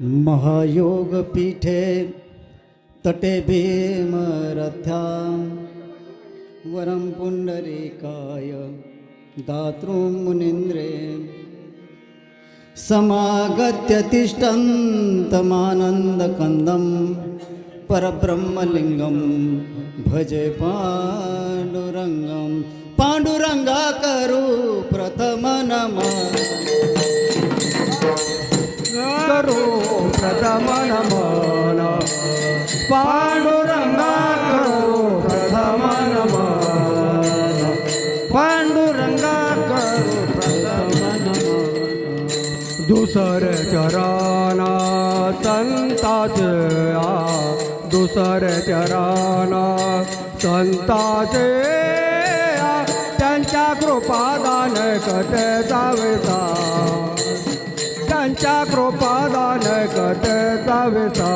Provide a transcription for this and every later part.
महायोगपीठे तटे भीमरथ्यां वरं पुण्डरीकाय दातृं मुनीन्द्रे समागत्य तिष्ठन्तमानन्दकन्दं परब्रह्मलिङ्गं भजे पाण्डुरङ्गं पाण्डुरङ्गा करू प्रथम नमः करो प्रथम नमन पांडुरंगा करो प्रथम नमन पांडुरंगा करो प्रथम नमन दुसरे चरण संताचे दुसरे चरण संताचे त्यांच्या कृपादान कटे जावेता त्यांच्या कृपादान कटेचा विसा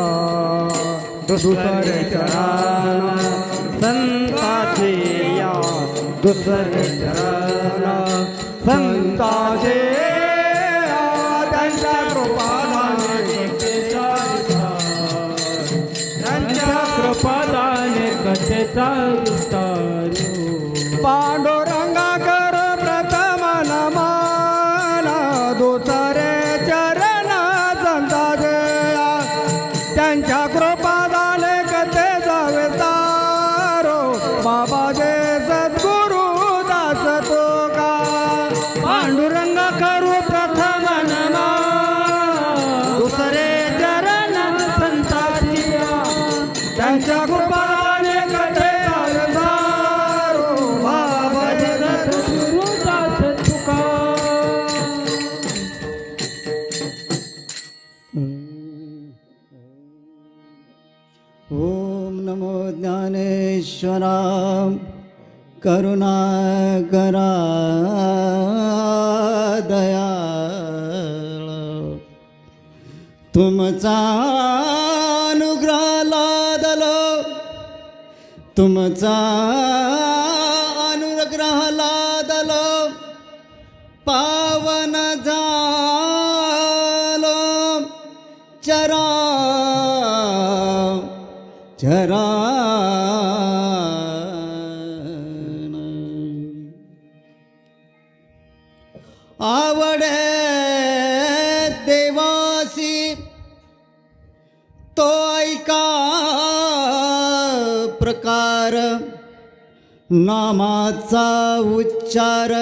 दुसरे चरण संताचे या दुसरे चरण संताचे त्यांच्या कृपादान कटेचा विसा त्यांच्या कृपादान कटेचा विस्तार पांडुरंगा कर प्रथम नमन दुसरे त्यांच्या कृपादाने कथे जावे तारो बाबा जे सद्गुरु दास तो का पांडुरंग करू प्रथम नमन दुसरे चरण संताची त्यांच्या कृपादाने कथे जावे तारो बाबा जे सद्गुरु दास तुका ओम नमो ज्ञानेश्वरां करुणाकरा दयाळ तुमचा अनुग्रह लादलो तुमचा अनुग्रह लादलो पावन झालो चरा चरण आवडे देवासी तो ऐका प्रकार नामाचा उच्चार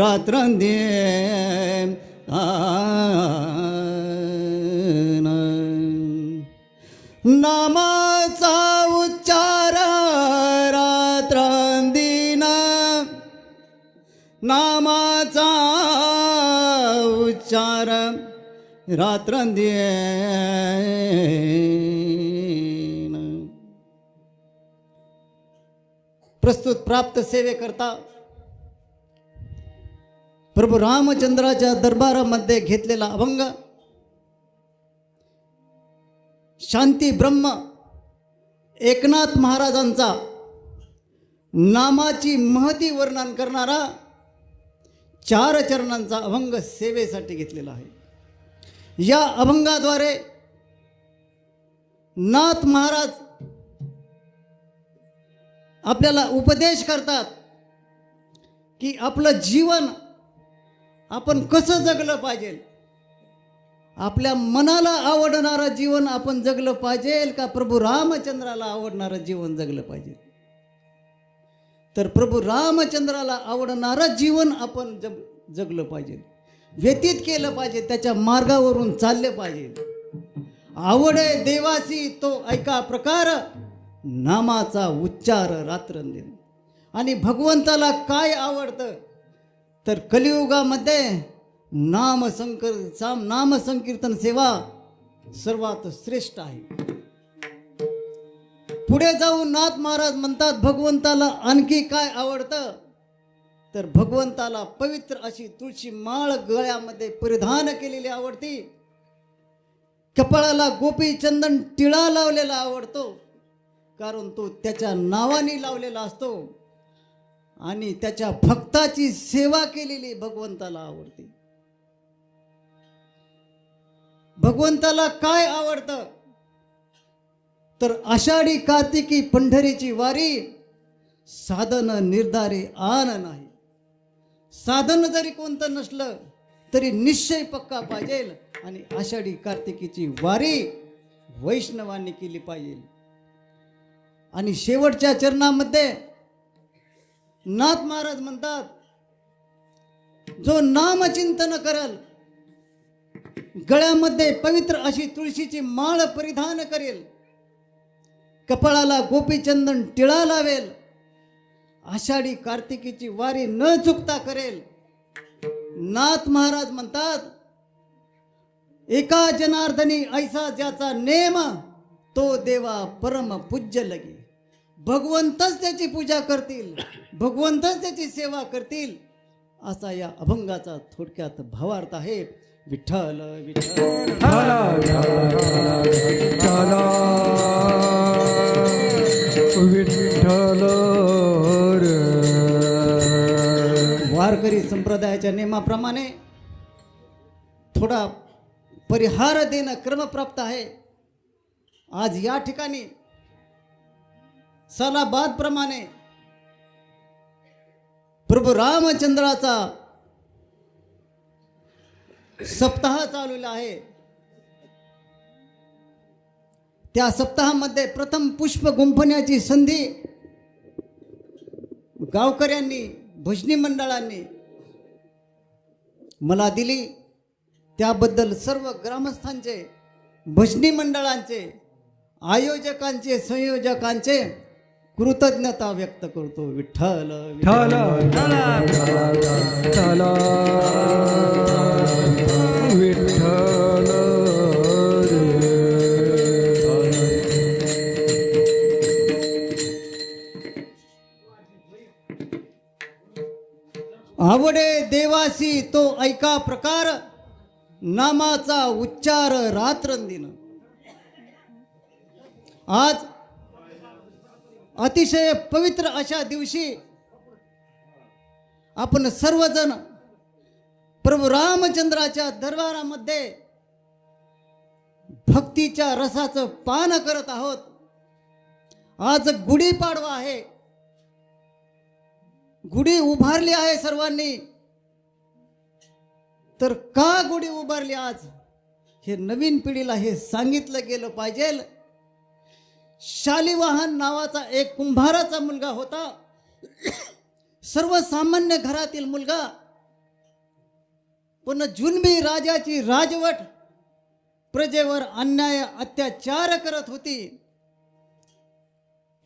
रात्रंदिन नामाचा उच्चार रात्रंदिन नामाचा उच्चार रात्रंदिन प्रस्तुत प्राप्त सेवेकरता प्रभू रामचंद्राच्या दरबारामध्ये घेतलेला अभंग शांती ब्रह्म एकनाथ महाराजांचा नामाची महती वर्णन करणारा 4 चरणांचा अभंग सेवेसाठी घेतलेला आहे। या अभंगाद्वारे नाथ महाराज आपल्याला उपदेश करतात की आपलं जीवन आपण कसं जगलं पाहिजे, आपल्या मनाला आवडणारं जीवन आपण जगलं पाहिजे का प्रभू रामचंद्राला आवडणारं जीवन जगलं पाहिजे। तर प्रभू रामचंद्राला आवडणारं जीवन आपण जगलं पाहिजे, व्यतीत केलं पाहिजे, त्याच्या मार्गावरून चालले पाहिजे। आवडे देवासी तो ऐका प्रकार नामाचा उच्चार रात्रंदिन। आणि भगवंताला काय आवडतं तर कलियुगामध्ये नामसंकीर्तन सेवा सर्वात श्रेष्ठ आहे। पुढे जाऊन नाथ महाराज म्हणतात भगवंताला आणखी काय आवडतं तर भगवंताला पवित्र अशी तुळशी माळ गळ्यामध्ये परिधान केलेली आवडती, कपाळाला गोपी चंदन टिळा लावलेला आवडतो, कारण तो त्याच्या नावाने लावलेला असतो आणि त्याच्या भक्ताची सेवा केलेली भगवंताला आवडते। भगवंताला काय आवडतं तर आषाढी कार्तिकी पंढरीची वारी साधन निर्धारे आन नाही. साधन जरी कोणतं नसलं तरी निश्चय पक्का पाहिजे आणि आषाढी कार्तिकीची वारी वैष्णवांनी केली पाहिजे. आणि शेवटच्या चरणामध्ये नाथ महाराज म्हणतात, जो नामचिंतन करल, गळ्यामध्ये पवित्र अशी तुळशीची माळ परिधान करेल, कपाळाला गोपीचंदन टिळा लावेल, आषाढी कार्तिकीची वारी न चुकता करेल. नाथ महाराज म्हणतात, एका जनार्दनी ऐसा ज्याचा नेम, तो देवा परम पूज्य लगे. भगवंतच त्याची पूजा करतील, भगवंतच त्याची सेवा करतील, असा या अभंगाचा थोडक्यात भावार्थ आहे. विठ्ठल विठ्ठल विठ्ठल. वारकरी संप्रदायाच्या नियमाप्रमाणे थोडा परिहार देणं क्रमप्राप्त आहे. आज या ठिकाणी सालाबाद प्रमाणे प्रभू रामचंद्राचा सप्ताह चालवला आहे. त्या सप्ताहामध्ये प्रथम पुष्प गुंफण्याची संधी गावकऱ्यांनी, भजनी मंडळांनी मला दिली. त्याबद्दल सर्व ग्रामस्थांचे, भजनी मंडळांचे, आयोजकांचे, संयोजकांचे कृतज्ञता व्यक्त करतो. विठ्ठल विठ्ठल विठ्ठल. आवडे देवासी तो ऐका प्रकार, नामाचा उच्चार रात्रंदिन. आज अतिशय पवित्र अशा दिवशी आपण सर्वजण प्रभू रामचंद्राच्या दरबारामध्ये भक्तीच्या रसाचं पान करत आहोत. आज गुढीपाडवा आहे. गुढी उभारली आहे सर्वांनी. तर का गुढी उभारली आज, हे नवीन पिढीला हे सांगितलं गेलं पाहिजे. शालिवाहन नावाचा एक कुंभाराचा मुलगा होता, सर्वसामान्य घरातील मुलगा, पण जुलमी राजाची राजवट प्रजेवर अन्याय अत्याचार करत होती.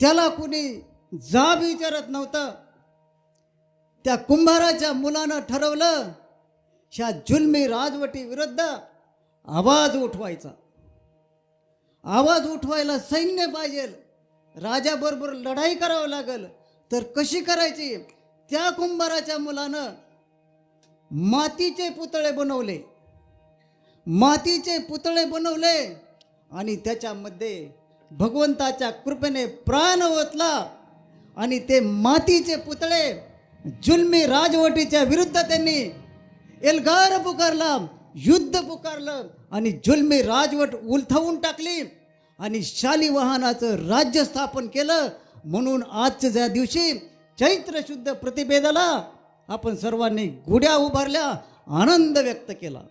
त्याला कुणी जाब विचारत नव्हतं. त्या कुंभाराच्या मुलानं ठरवलं, ह्या जुलमी राजवटी विरुद्ध आवाज उठवायचा. आवाज उठवायला सैन्य पाहिजे, राजाबरोबर लढाई करावं लागल. तर कशी करायची? त्या कुंभाराच्या मुलानं मातीचे पुतळे बनवले. मातीचे पुतळे बनवले आणि त्याच्यामध्ये भगवंताच्या कृपेने प्राण ओतला. आणि ते मातीचे पुतळे जुलमी राजवटीच्या विरुद्ध त्यांनी एल्गार पुकारला, युद्ध पुकारलं आणि जुलमी राजवट उलथवून टाकली आणि शालिवाहनाचं राज्य स्थापन केलं. म्हणून आजच्या दिवशी चैत्र शुद्ध प्रतिभेदाला आपण सर्वांनी गुढ्या उभारल्या, आनंद व्यक्त केला.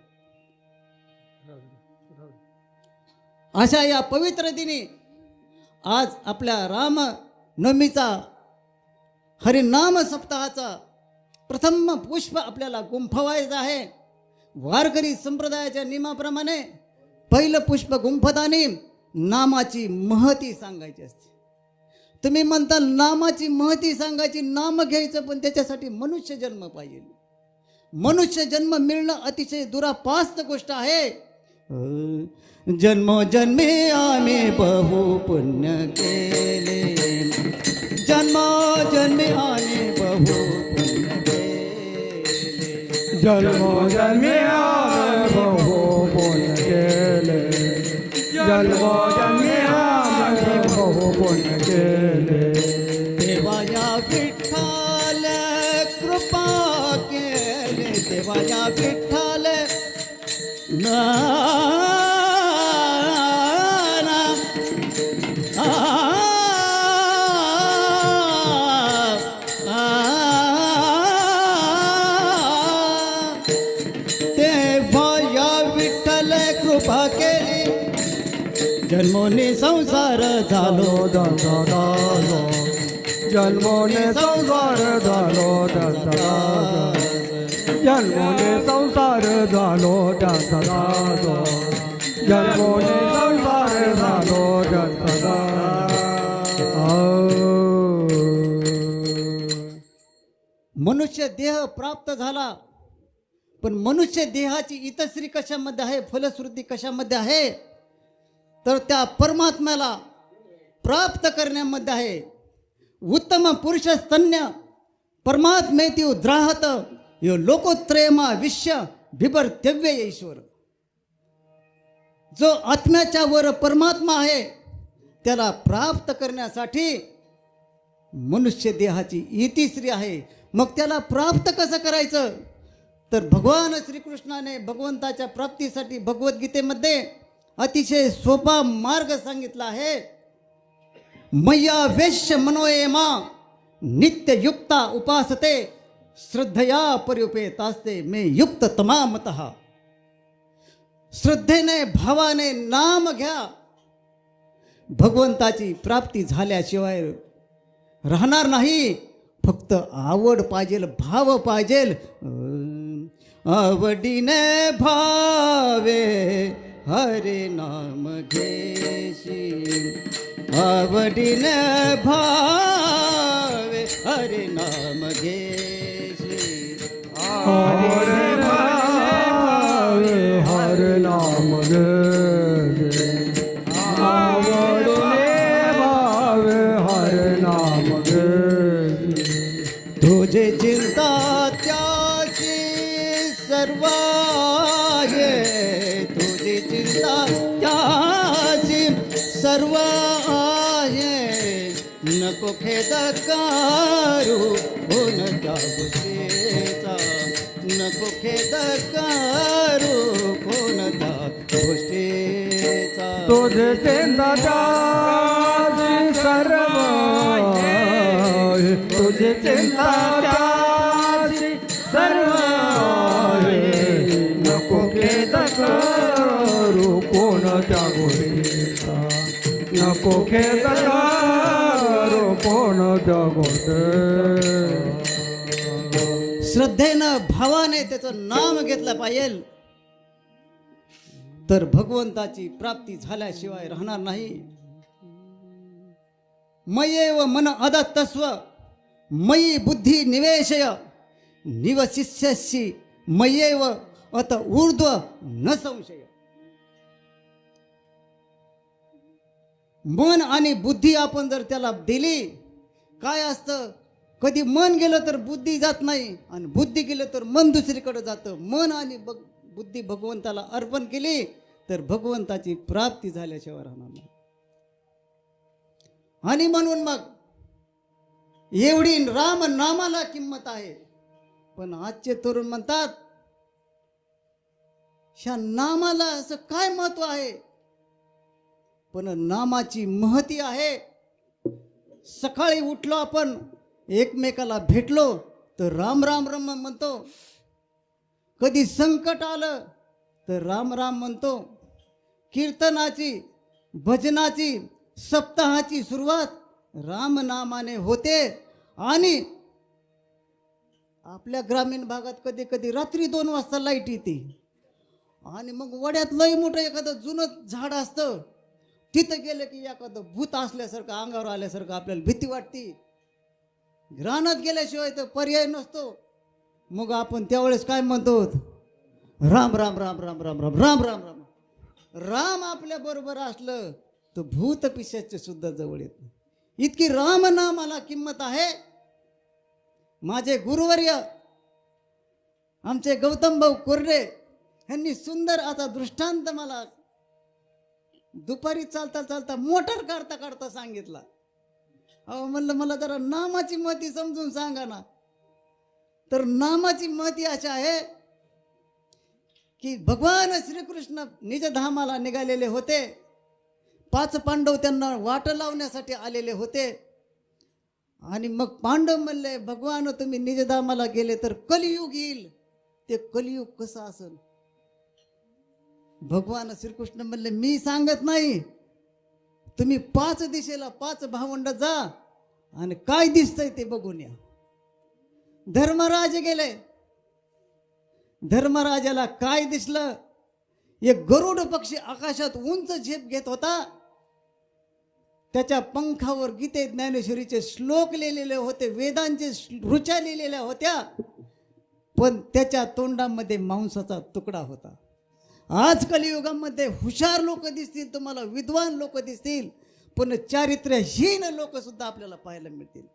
अशा या पवित्र दिनी आज आपल्या रामनवमीचा हरिनाम सप्ताहाचा प्रथम पुष्प आपल्याला गुंफवायचं आहे. वारकरी संप्रदायाच्या नियमाप्रमाणे पहिलं पुष्प गुंफताना नामाची महती सांगायची असते. तुम्ही म्हणता नामाची महती सांगायची, नाम घ्यायचं, पण त्याच्यासाठी मनुष्य जन्म पाहिजे. मनुष्य जन्म मिळणं अतिशय दुरापास्त गोष्ट आहे. जन्मोजन्मी आम्ही बहु पुण्य केले, जन्मोजन्मी आम्ही बहु पुण्य केले, जन्मोजन्मी आम्ही बहु पुण्य केले, जन्मोजन्मी आम्ही बहु पुण्य केले. देवाया विठ्ठल कृपा केले, देवाया विठ्ठल ना कृपा केली जन्मोनी संसार झालो त्यांचा दास जन्मोने संसार झालो त्यांचा दास जन्मोने संसार झालो त्यांचा दास जन्मोने संसार झालो त्यांचा दास मनुष्य देह प्राप्त झाला पण मनुष्य देहाची इतश्री कशामध्ये आहे फलश्रुती कशामध्ये आहे तर त्या परमात्म्याला प्राप्त करण्यामध्ये आहे उत्तम पुरुष स्तन्य परमात्मेती उद्राहत यो लोकोत्रेमा विश्य बिभर्त्यव्य ईश्वर जो आत्म्याच्या वर परमात्मा आहे त्याला प्राप्त करण्यासाठी मनुष्य देहाची इतिश्री आहे मग त्याला प्राप्त कसं करायचं तर भगवान श्रीकृष्णाने भगवंताच्या प्राप्तीसाठी भगवद्गीतेमध्ये अतिशय सोपा मार्ग सांगितला आहे मय्या वेश्य मनोयमा नित्ययुक्ता उपासते श्रद्धया पर्युपेतास्ते मे युक्त तमामतः श्रद्धेने भावाने नाम घ्या भगवंताची प्राप्ती झाल्याशिवाय राहणार नाही फक्त आवड पाहिजे भाव पाहिजे आवडीने भावे हरे नाम घेशी आवडीने भावे हरे नाम घेशी हरे भावे हरे नाम घेशी आवडीने भावे हरे नाम घेशी तुझे चिंता त्याची सर्व आहे तुझी चिंता त्याची सर्व आहे नको खेद करू कोणत्या गोष्टीचा नको खेद करू कोणत्या गोष्टीचा तुझे चिंता त्याची सर्व आहे तुझे चिंता त्याची सर्व आहे नको खेद करू कोणत्या गोष्टीचा नको खेद करू कोणत्या गोष्टी श्रद्धेनं भावाने त्याचं नाम घेतलं पाहिजे तर भगवंताची प्राप्ती झाल्याशिवाय राहणार नाही मयेव मन अदत्तस्व मयी बुद्धी निवेशय निवशिष्यसि मयेव अत ऊर्ध्व न संशय मन आणि बुद्धी आपण जर त्याला दिली काय असतं कधी मन गेलं तर बुद्धी जात नाही आणि बुद्धी गेलं तर मन दुसरीकडे जातं मन आणि बुद्धी भगवंताला अर्पण केली तर भगवंताची प्राप्ती झाल्याशिवाय राहणार नाही आणि म्हणून मग एवढी राम नामाला किंमत आहे पण आजचे तरुण म्हणतात ह्या नामाला असं काय महत्व आहे पण नामाची महती आहे सकाळी उठलो आपण एकमेकाला भेटलो तर राम राम राम म्हणतो कधी संकट आलं तर राम राम म्हणतो कीर्तनाची भजनाची सप्ताहाची सुरुवात राम नामाने होते आणि आपल्या ग्रामीण भागात कधी कधी रात्री 2 वाजता लाईट येते आणि मग वड्यात लई मोठं एखादं जुनं झाड असतं तिथं गेलं की एखादं भूत असल्यासारखं अंगावर आल्यासारखं आपल्याला भीती वाटते रानात गेल्याशिवाय तर पर्याय नसतो मग आपण त्यावेळेस काय म्हणतो राम राम राम राम राम राम राम राम राम राम आपल्या बरोबर असलं तर भूत पिशाच सुद्धा जवळ येत नाही इतकी राम नामाला किंमत आहे माझे गुरुवर्य आमचे गौतम भाऊ कोरडे यांनी सुंदर आता दृष्टांत मला दुपारी चालता चालता मोटर काढता काढता सांगितला अहो म्हणलं मला जरा नामाची महती समजून सांगा ना तर नामाची महती अशी आहे की भगवान श्रीकृष्ण निजधामाला निघालेले होते 5 पांडव त्यांना वाट लावण्यासाठी आलेले होते आणि मग पांडव म्हणले भगवान तुम्ही निजधामाला गेले तर कलियुग येईल ते कलियुग कसं असेल भगवान श्रीकृष्ण म्हणले मी सांगत नाही, तुम्ही 5 दिशेला 5 भावंड जा आणि काय दिसतंय ते बघून या. धर्मराज गेले. धर्मराजाला काय दिसलं? एक गरुड पक्षी आकाशात उंच झेप घेत होता. त्याच्या पंखावर गीते ज्ञानेश्वरीचे श्लोक लिहिलेले होते, वेदांचे ऋचा लिहिलेल्या होत्या, पण त्याच्या तोंडामध्ये मांसाचा तुकडा होता. आज कलियुगामध्ये हुशार लोक दिसतील तुम्हाला, विद्वान लोक दिसतील, पण चारित्र्यहीन लोक सुद्धा आपल्याला पाहायला मिळतील.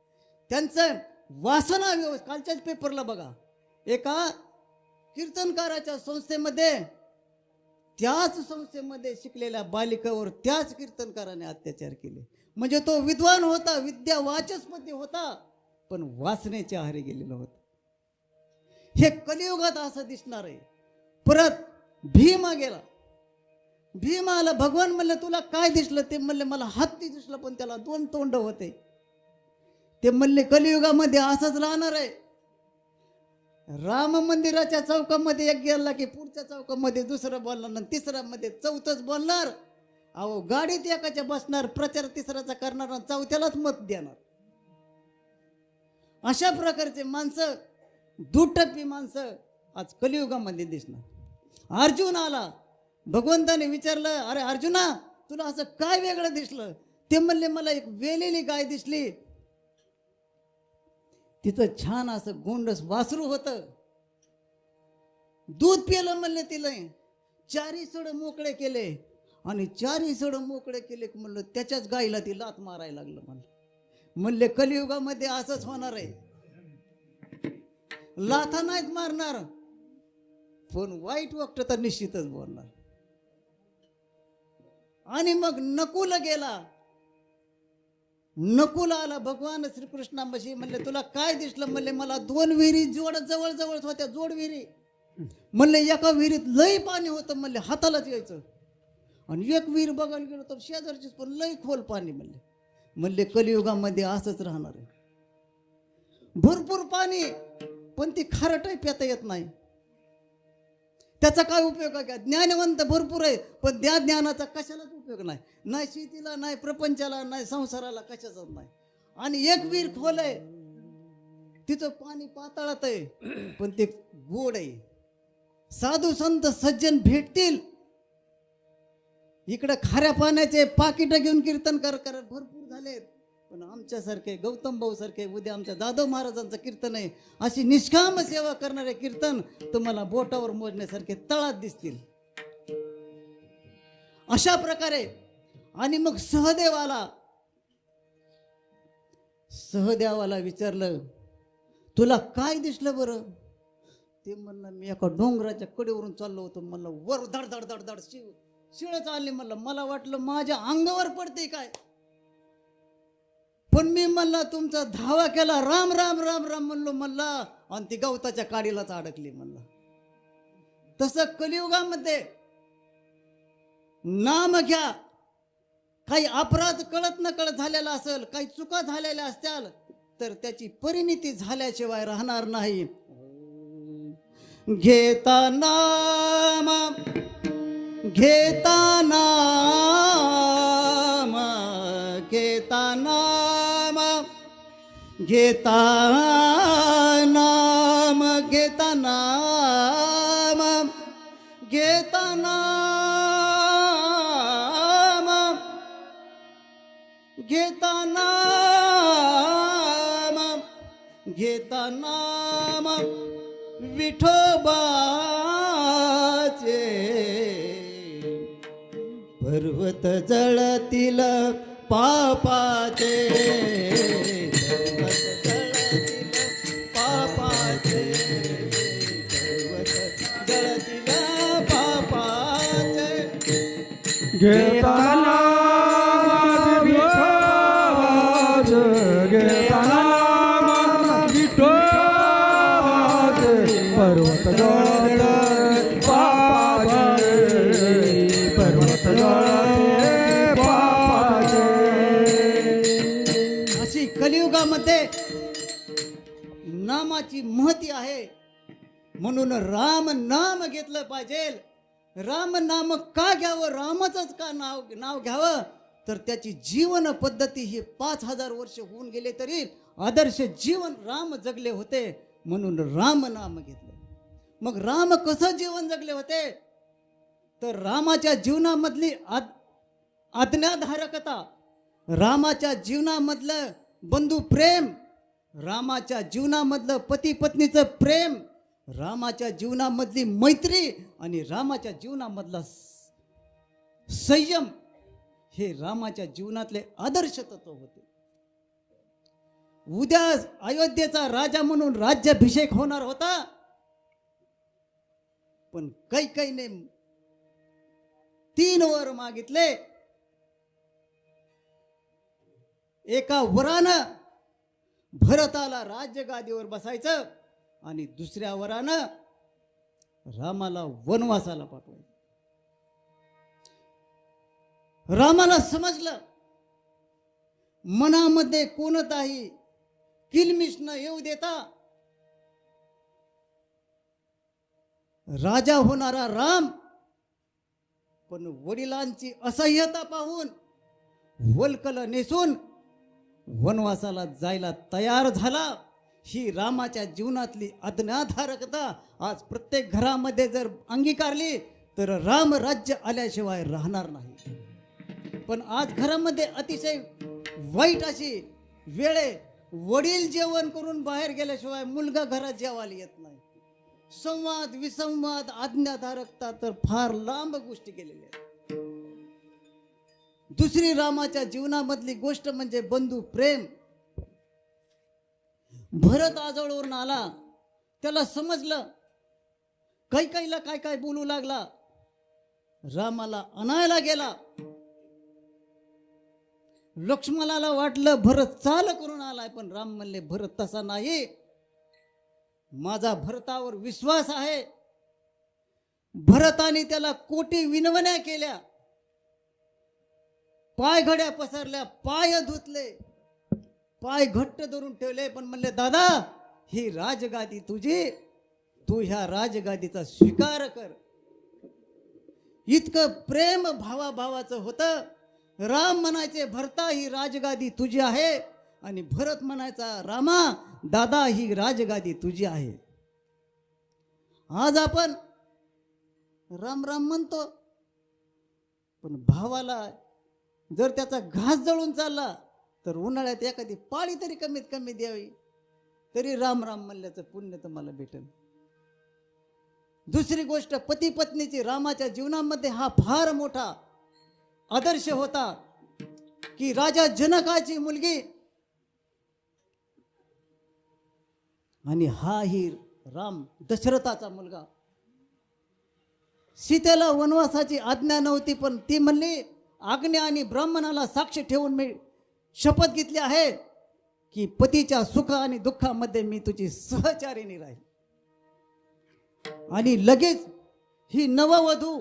त्यांचं वासना कालच्याच पेपरला बघा, एका कीर्तनकाराच्या संस्थेमध्ये, त्याच संस्थेमध्ये शिकलेल्या बालिकावर त्याच कीर्तनकाराने अत्याचार केले. म्हणजे तो विद्वान होता, विद्या वाचस्पती होता, पण वासनेच्या आहारी गेलेला होता. हे कलियुगात असं दिसणार आहे. परत भीमा गेला. भीमाला भगवान म्हणले तुला काय दिसलं? ते म्हणले मला हत्ती दिसलं, पण त्याला 2 तोंड होते. ते म्हणले कलियुगामध्ये असंच राहणार आहे. राम मंदिराच्या चौकामध्ये एक गेला की पुढच्या चौकामध्ये दुसरं बोलणार, आणि तिसऱ्यामध्ये चौथंच बोलणार. अहो गाडीत एकाच्या बसणार, प्रचार तिसऱ्याचा करणार, आणि चौथ्यालाच मत देणार. अशा प्रकारचे माणसं, दुटप्पी माणसं आज कलियुगामध्ये दिसणार. अर्जुन आला. भगवंताने विचारलं, अरे अर्जुना तुला असं काय वेगळं दिसलं? ते म्हणले मला एक वेलेली गाय दिसली, तिचं छान असं गोंडस वासरू होतं, दूध पिलं म्हणले तिला. 4 सड मोकळे केले, आणि 4 सड मोकळे केले म्हणलं त्याच्याच गायीला ती लात मारायला लागलं. म्हणले कलियुगामध्ये असंच होणार आहे. लाथा नाहीत मारणार, पण वाईट वक्त तर निश्चितच बोलणार. आणि मग नकुल गेला. नकुल आला. भगवान श्रीकृष्णापाशी म्हणले तुला काय दिसलं? म्हणले मला 2 विहिरी जवळ जवळ होत्या, जोड विहिरी. म्हणले एका विहिरीत लई पाणी होतं, म्हणले हातालाच यायचं, आणि एक विहीर बघायला गेलो तर शेजारचीच, पण लई खोल पाणी. म्हणले कलियुगामध्ये असंच राहणार आहे. भरपूर पाणी, पण ती खारटही पिता येत नाही. त्याचा काय उपयोग आहे? ज्ञानवंत भरपूर आहे, पण त्या ज्ञानाचा कशालाच उपयोग नाही. नाही शेतीला, नाही प्रपंचाला, नाही संसाराला, कशाचाच नाही. आणि एक विहीर खोल आहे, तिचं पाणी पाताळात आहे, पण ते गोड आहे. साधू संत सज्जन भेटतील, इकडे खाऱ्या पाण्याचे पाकिट घेऊन कीर्तन करत भरपूर झालेत. पण आमच्यासारखे, गौतम भाऊ सारखे, उद्या आमच्या जाधव महाराजांचं कीर्तन आहे, अशी निष्काम सेवा करणारे कीर्तन तुम्हाला बोटावर मोजण्यासारखे तळात दिसतील. अशा प्रकारे. आणि मग सहदेवाला विचारलं तुला काय दिसलं बरं? ते म्हणलं मी एका डोंगराच्या कडेवरून चाललो होतो, म्हणलं वर धड धड धड धड शिळ चालली. म्हणलं मला वाटलं माझ्या अंगावर पडते काय, पण मी म्हणला तुमचा धावा केला, राम राम राम राम म्हणलो म्हणला, आणि ती गवताच्या काडीलाच अडकली. म्हणला तसं कलियुगामध्ये नाम घ्या. काही अपराध कळत न कळत झालेला असेल, काही चुका झालेल्या असतील, तर त्याची परिणिती झाल्याशिवाय राहणार नाही. घेता नाम, घेता नाम, घेता नाम, घेता नाम, घेता नाम, घेता नाम, घेता नाम, घेता नाम, विठोबाचे पर्वत जळतील पापाचे, पर्वत जळतील पापाचे, पर्वत जळतील पापाचे. घेताना विठोबाच, घेताना विठोबाच, पर्वत जळतील पापाचे, पर्वत जळतील पापाचे. अशी कलियुगामध्ये नामाची महती आहे. म्हणून राम नाम घेतलं पाहिजे. राम नाम का घ्यावं, रामाचंच का नाव घ्यावं, तर त्याची जीवन पद्धती ही 5000 वर्ष होऊन गेले तरी आदर्श जीवन राम जगले होते, म्हणून राम नाम घेतलं. मग राम कसं जीवन जगले होते, तर रामाच्या जीवनामधली आज्ञाधारकता, रामाच्या जीवनामधलं बंधू प्रेम, रामाच्या जीवनामधलं पती पत्नीचं प्रेम, रामाच्या जीवनामधली मैत्री आणि रामाच्या जीवनामधला संयम, हे रामाच्या जीवनातले आदर्श तत्व होते. उद्या अयोध्येचा राजा म्हणून राज्याभिषेक होणार होता, पण कैकेयीने 3 वर मागितले. एका वरानं भरताला राज्यगादीवर बसायचं आणि दुसऱ्या वरानं रामाला वनवासाला पाठवायचं. रामाला समजलं मनामध्ये कोणताही किलमिश न येऊ देता राजा होणारा राम, पण वडिलांची असह्यता पाहून वल्कल नेसून वनवासाला जायला तयार झाला. ही रामाच्या जीवनातली आज्ञाधारकता आज प्रत्येक घरामध्ये जर अंगीकारली तर राम राज्य आल्याशिवाय राहणार नाही. पण आज घरामध्ये अतिशय वाईट अशी वेळ आहे, वडील जेवण करून बाहेर गेल्याशिवाय मुलगा घरात जेवायला येत नाही. संवाद विसंवाद आज्ञाधारकता तर फार लांब गोष्टी गेलेल्या आहेत. दुसरी रामाच्या जीवनामधली गोष्ट म्हणजे बंधू प्रेम. भरत आजोळवरून आला, त्याला समजलं कैकेयीला काय काय बोलू लागला. रामाला आणायला गेला. लक्ष्मणाला वाटलं भरत चाल करून आलाय, पण राम म्हणले भरत तसा नाही, माझा भरतावर विश्वास आहे. भरताने त्याला कोटी विनवण्या केल्या, पाय घड्या पसरल्या, पाय धुतले, पाय घट्ट धरून ठेवले, पण म्हणले दादा ही राजगादी तुझी, तू ह्या राजगादीचा स्वीकार कर. इतकं प्रेम भावाभावाचं होतं. राम म्हणायचे भरता ही राजगादी तुझी आहे, आणि भरत म्हणायचा रामा दादा ही राजगादी तुझी आहे. आज आपण राम राम म्हणतो, पण भावाला जर त्याचा घास जळून चालला तर उन्हाळ्यात एखादी पाळी तरी कमीत कमी द्यावी, तरी राम राम म्हणल्याचं पुण्य तुम्हाला भेटेल. दुसरी गोष्ट पती पत्नीची रामाच्या जीवनामध्ये हा फार मोठा आदर्श होता की राजा जनकाची मुलगी आणि हा ही राम दशरथाचा मुलगा. सीतेला वनवासाची आज्ञा नव्हती, पण ती म्हणली आज्ञा आणि ब्राह्मणाला साक्ष ठेवून मी शपथ घेतली आहे की पतीच्या सुख आणि दुःखामध्ये मी तुझी सहचारिणी राहील. आणि लगेच ही नववधू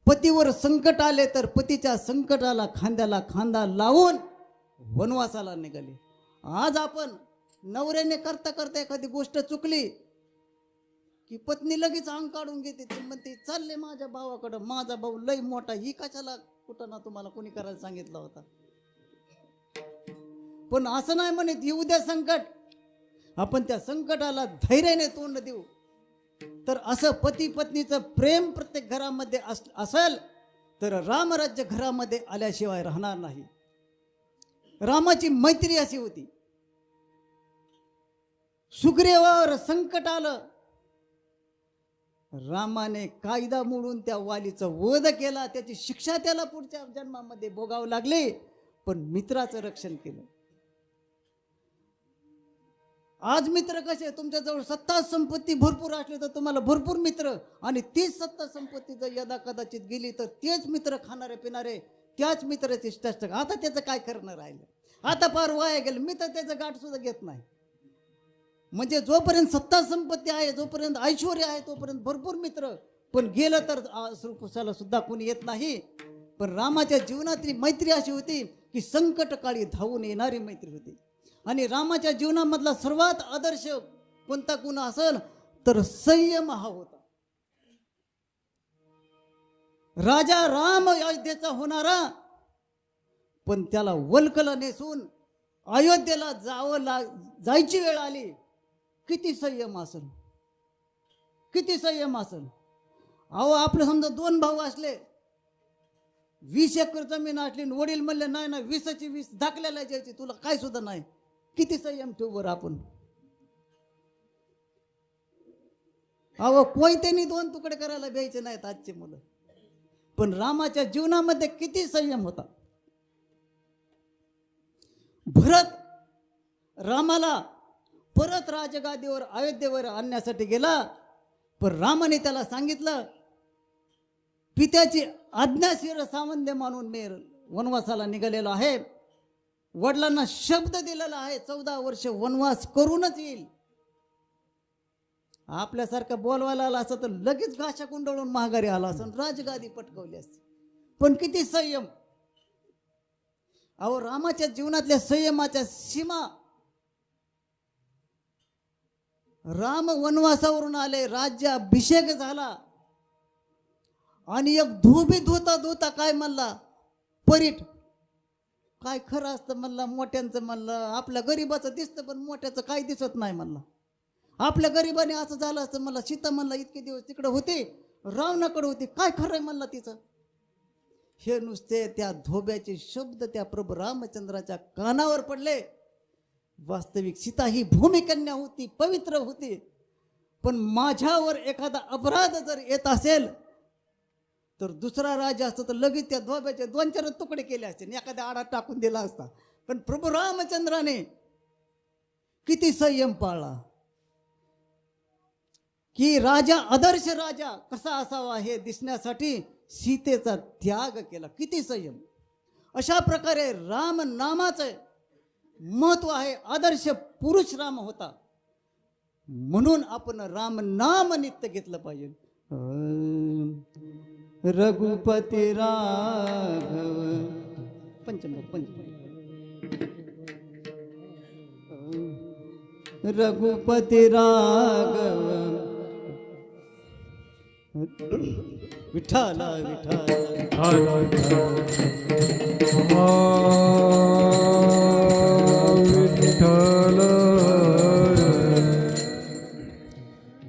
पतीवर संकट आले तर पतीच्या संकटाला खांद्याला खांदा लावून वनवासाला निघाले. आज आपण नवऱ्याने करता करता एखादी गोष्ट चुकली की पत्नी लगेच अंग काढून घेते, ती म्हणते चालले माझ्या भावाकडं, माझा भाऊ लय मोठा, ही कशाला कुठं ना तुम्हाला कोणी करायला सांगितलं होता. पण असं नाही म्हणत येऊ द्या संकट, आपण त्या संकटाला धैर्याने तोंड देऊ. तर असं पती पत्नीचं प्रेम प्रत्येक घरामध्ये असेल तर रामराज्य घरामध्ये आल्याशिवाय राहणार नाही. रामाची मैत्री अशी होती, सुग्रीवावर संकट आलं, रामाने कायदा मोडून त्या वालीचा वध केला, त्याची शिक्षा त्याला पुढच्या जन्मामध्ये भोगावं लागली, पण मित्राचं रक्षण केलं. आज मित्र कसे, तुमच्याजवळ सत्ता संपत्ती भरपूर असली तर तुम्हाला भरपूर मित्र, आणि तीच सत्ता संपत्ती जर यदा कदाचित गेली तर तेच मित्र खाणारे पिणारे, त्याच मित्राचे कष्ट. आता त्याचं काय करणं राहिलं, आता फार वाया गेलं, मी तर त्याचं गाठ सुद्धा घेत नाही. म्हणजे जोपर्यंत सत्ता संपत्ती आहे, जोपर्यंत ऐश्वर्य आहे, तोपर्यंत भरपूर मित्र, पण गेलं तर अश्रुपुसाला सुद्धा कोणी येत नाही. पण रामाच्या जीवनातली मैत्री अशी होती की संकट काळी धावून येणारी मैत्री होती. आणि रामाच्या जीवनामधला सर्वात आदर्श कोणता गुण असेल तर संयम हा होता. राजा राम अयोध्येचा होणारा, पण त्याला वल्कल नेसून अयोध्येला जायची वेळ आली. किती संयम असेल, किती संयम असेल. अहो आपलं समजा 2 भाऊ असले, 20 एकर जमीन असली, वडील म्हणले नाही ना 20ची 20 दाखल्याला जायची, तुला काय सुद्धा नाही. किती संयम ठेवू बरं आपण. अहो कोयत्यानी 2 तुकडे करायला द्यायचे नाहीत आजचे मुलं. पण रामाच्या जीवनामध्ये किती संयम होता. भरत रामाला परत राजगादीवर अयोध्येवर आणण्यासाठी गेला, पण रामाने त्याला सांगितलं, पित्याची आज्ञाशीर सावंद्य मानून मी वनवासाला निघालेलो आहे. वडिलांना शब्द दिलेला आहे 14 वर्ष वनवास करूनच येईल. आपल्यासारखं बोलवायला आला असं तर लगेच घाशा कुंडळून माघारी आला असं, राजगादी पटकवली असती. पण किती संयम. अहो रामाच्या जीवनातल्या संयमाच्या सीमा. राम वनवासावरून आले, राज्याभिषेक झाला आणि एक धोबी धोता धोता काय म्हणला, परीट काय खरं असतं म्हणला, मोठ्यांचं म्हणलं आपल्या गरीबाचं दिसतं पण मोठ्याचं काही दिसत नाही म्हणला. आपल्या गरीबाने असं झालं असतं म्हणला. सीता म्हणला इतके दिवस तिकडे होते, रावणाकडे होते, काय खरंय म्हणला तिचं. हे नुसते त्या धोब्याचे शब्द त्या प्रभू रामचंद्राच्या कानावर पडले. वास्तविक सीता ही भूमिकन्या होती, पवित्र होती. पण माझ्यावर एखादा अपराध जर येत असेल तर दुसरा राजा असता तर लगेच त्या धोब्याचे 2-4 तुकडे केले असते, एखाद्या आडा टाकून दिला असता. पण प्रभू रामचंद्राने किती संयम पाळला की राजा, आदर्श राजा कसा असावा हे दिसण्यासाठी सीतेचा त्याग केला. किती संयम. अशा प्रकारे राम नामाचं महत्व आहे. आदर्श पुरुष राम होता, म्हणून आपण राम नाम नित्य घेतलं पाहिजे. रघुपती राघव पंचम रघुपती राघव विठ्ठल विठ्ठल.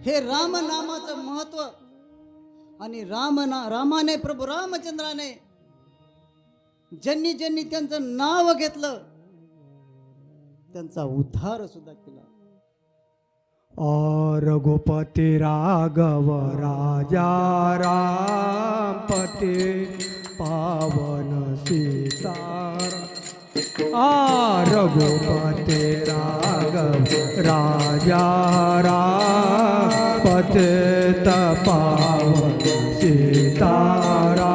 हे राम नामाचं महत्व. आणि रामाने प्रभू रामचंद्राने ज्यांनी ज्यांनी त्यांचं नाव घेतलं त्यांचा उद्धार सुद्धा केला. रघुपती राघव राजा रामपती पावन सीतार. रघुपती राघव राजा रामपती पावन सीतारा.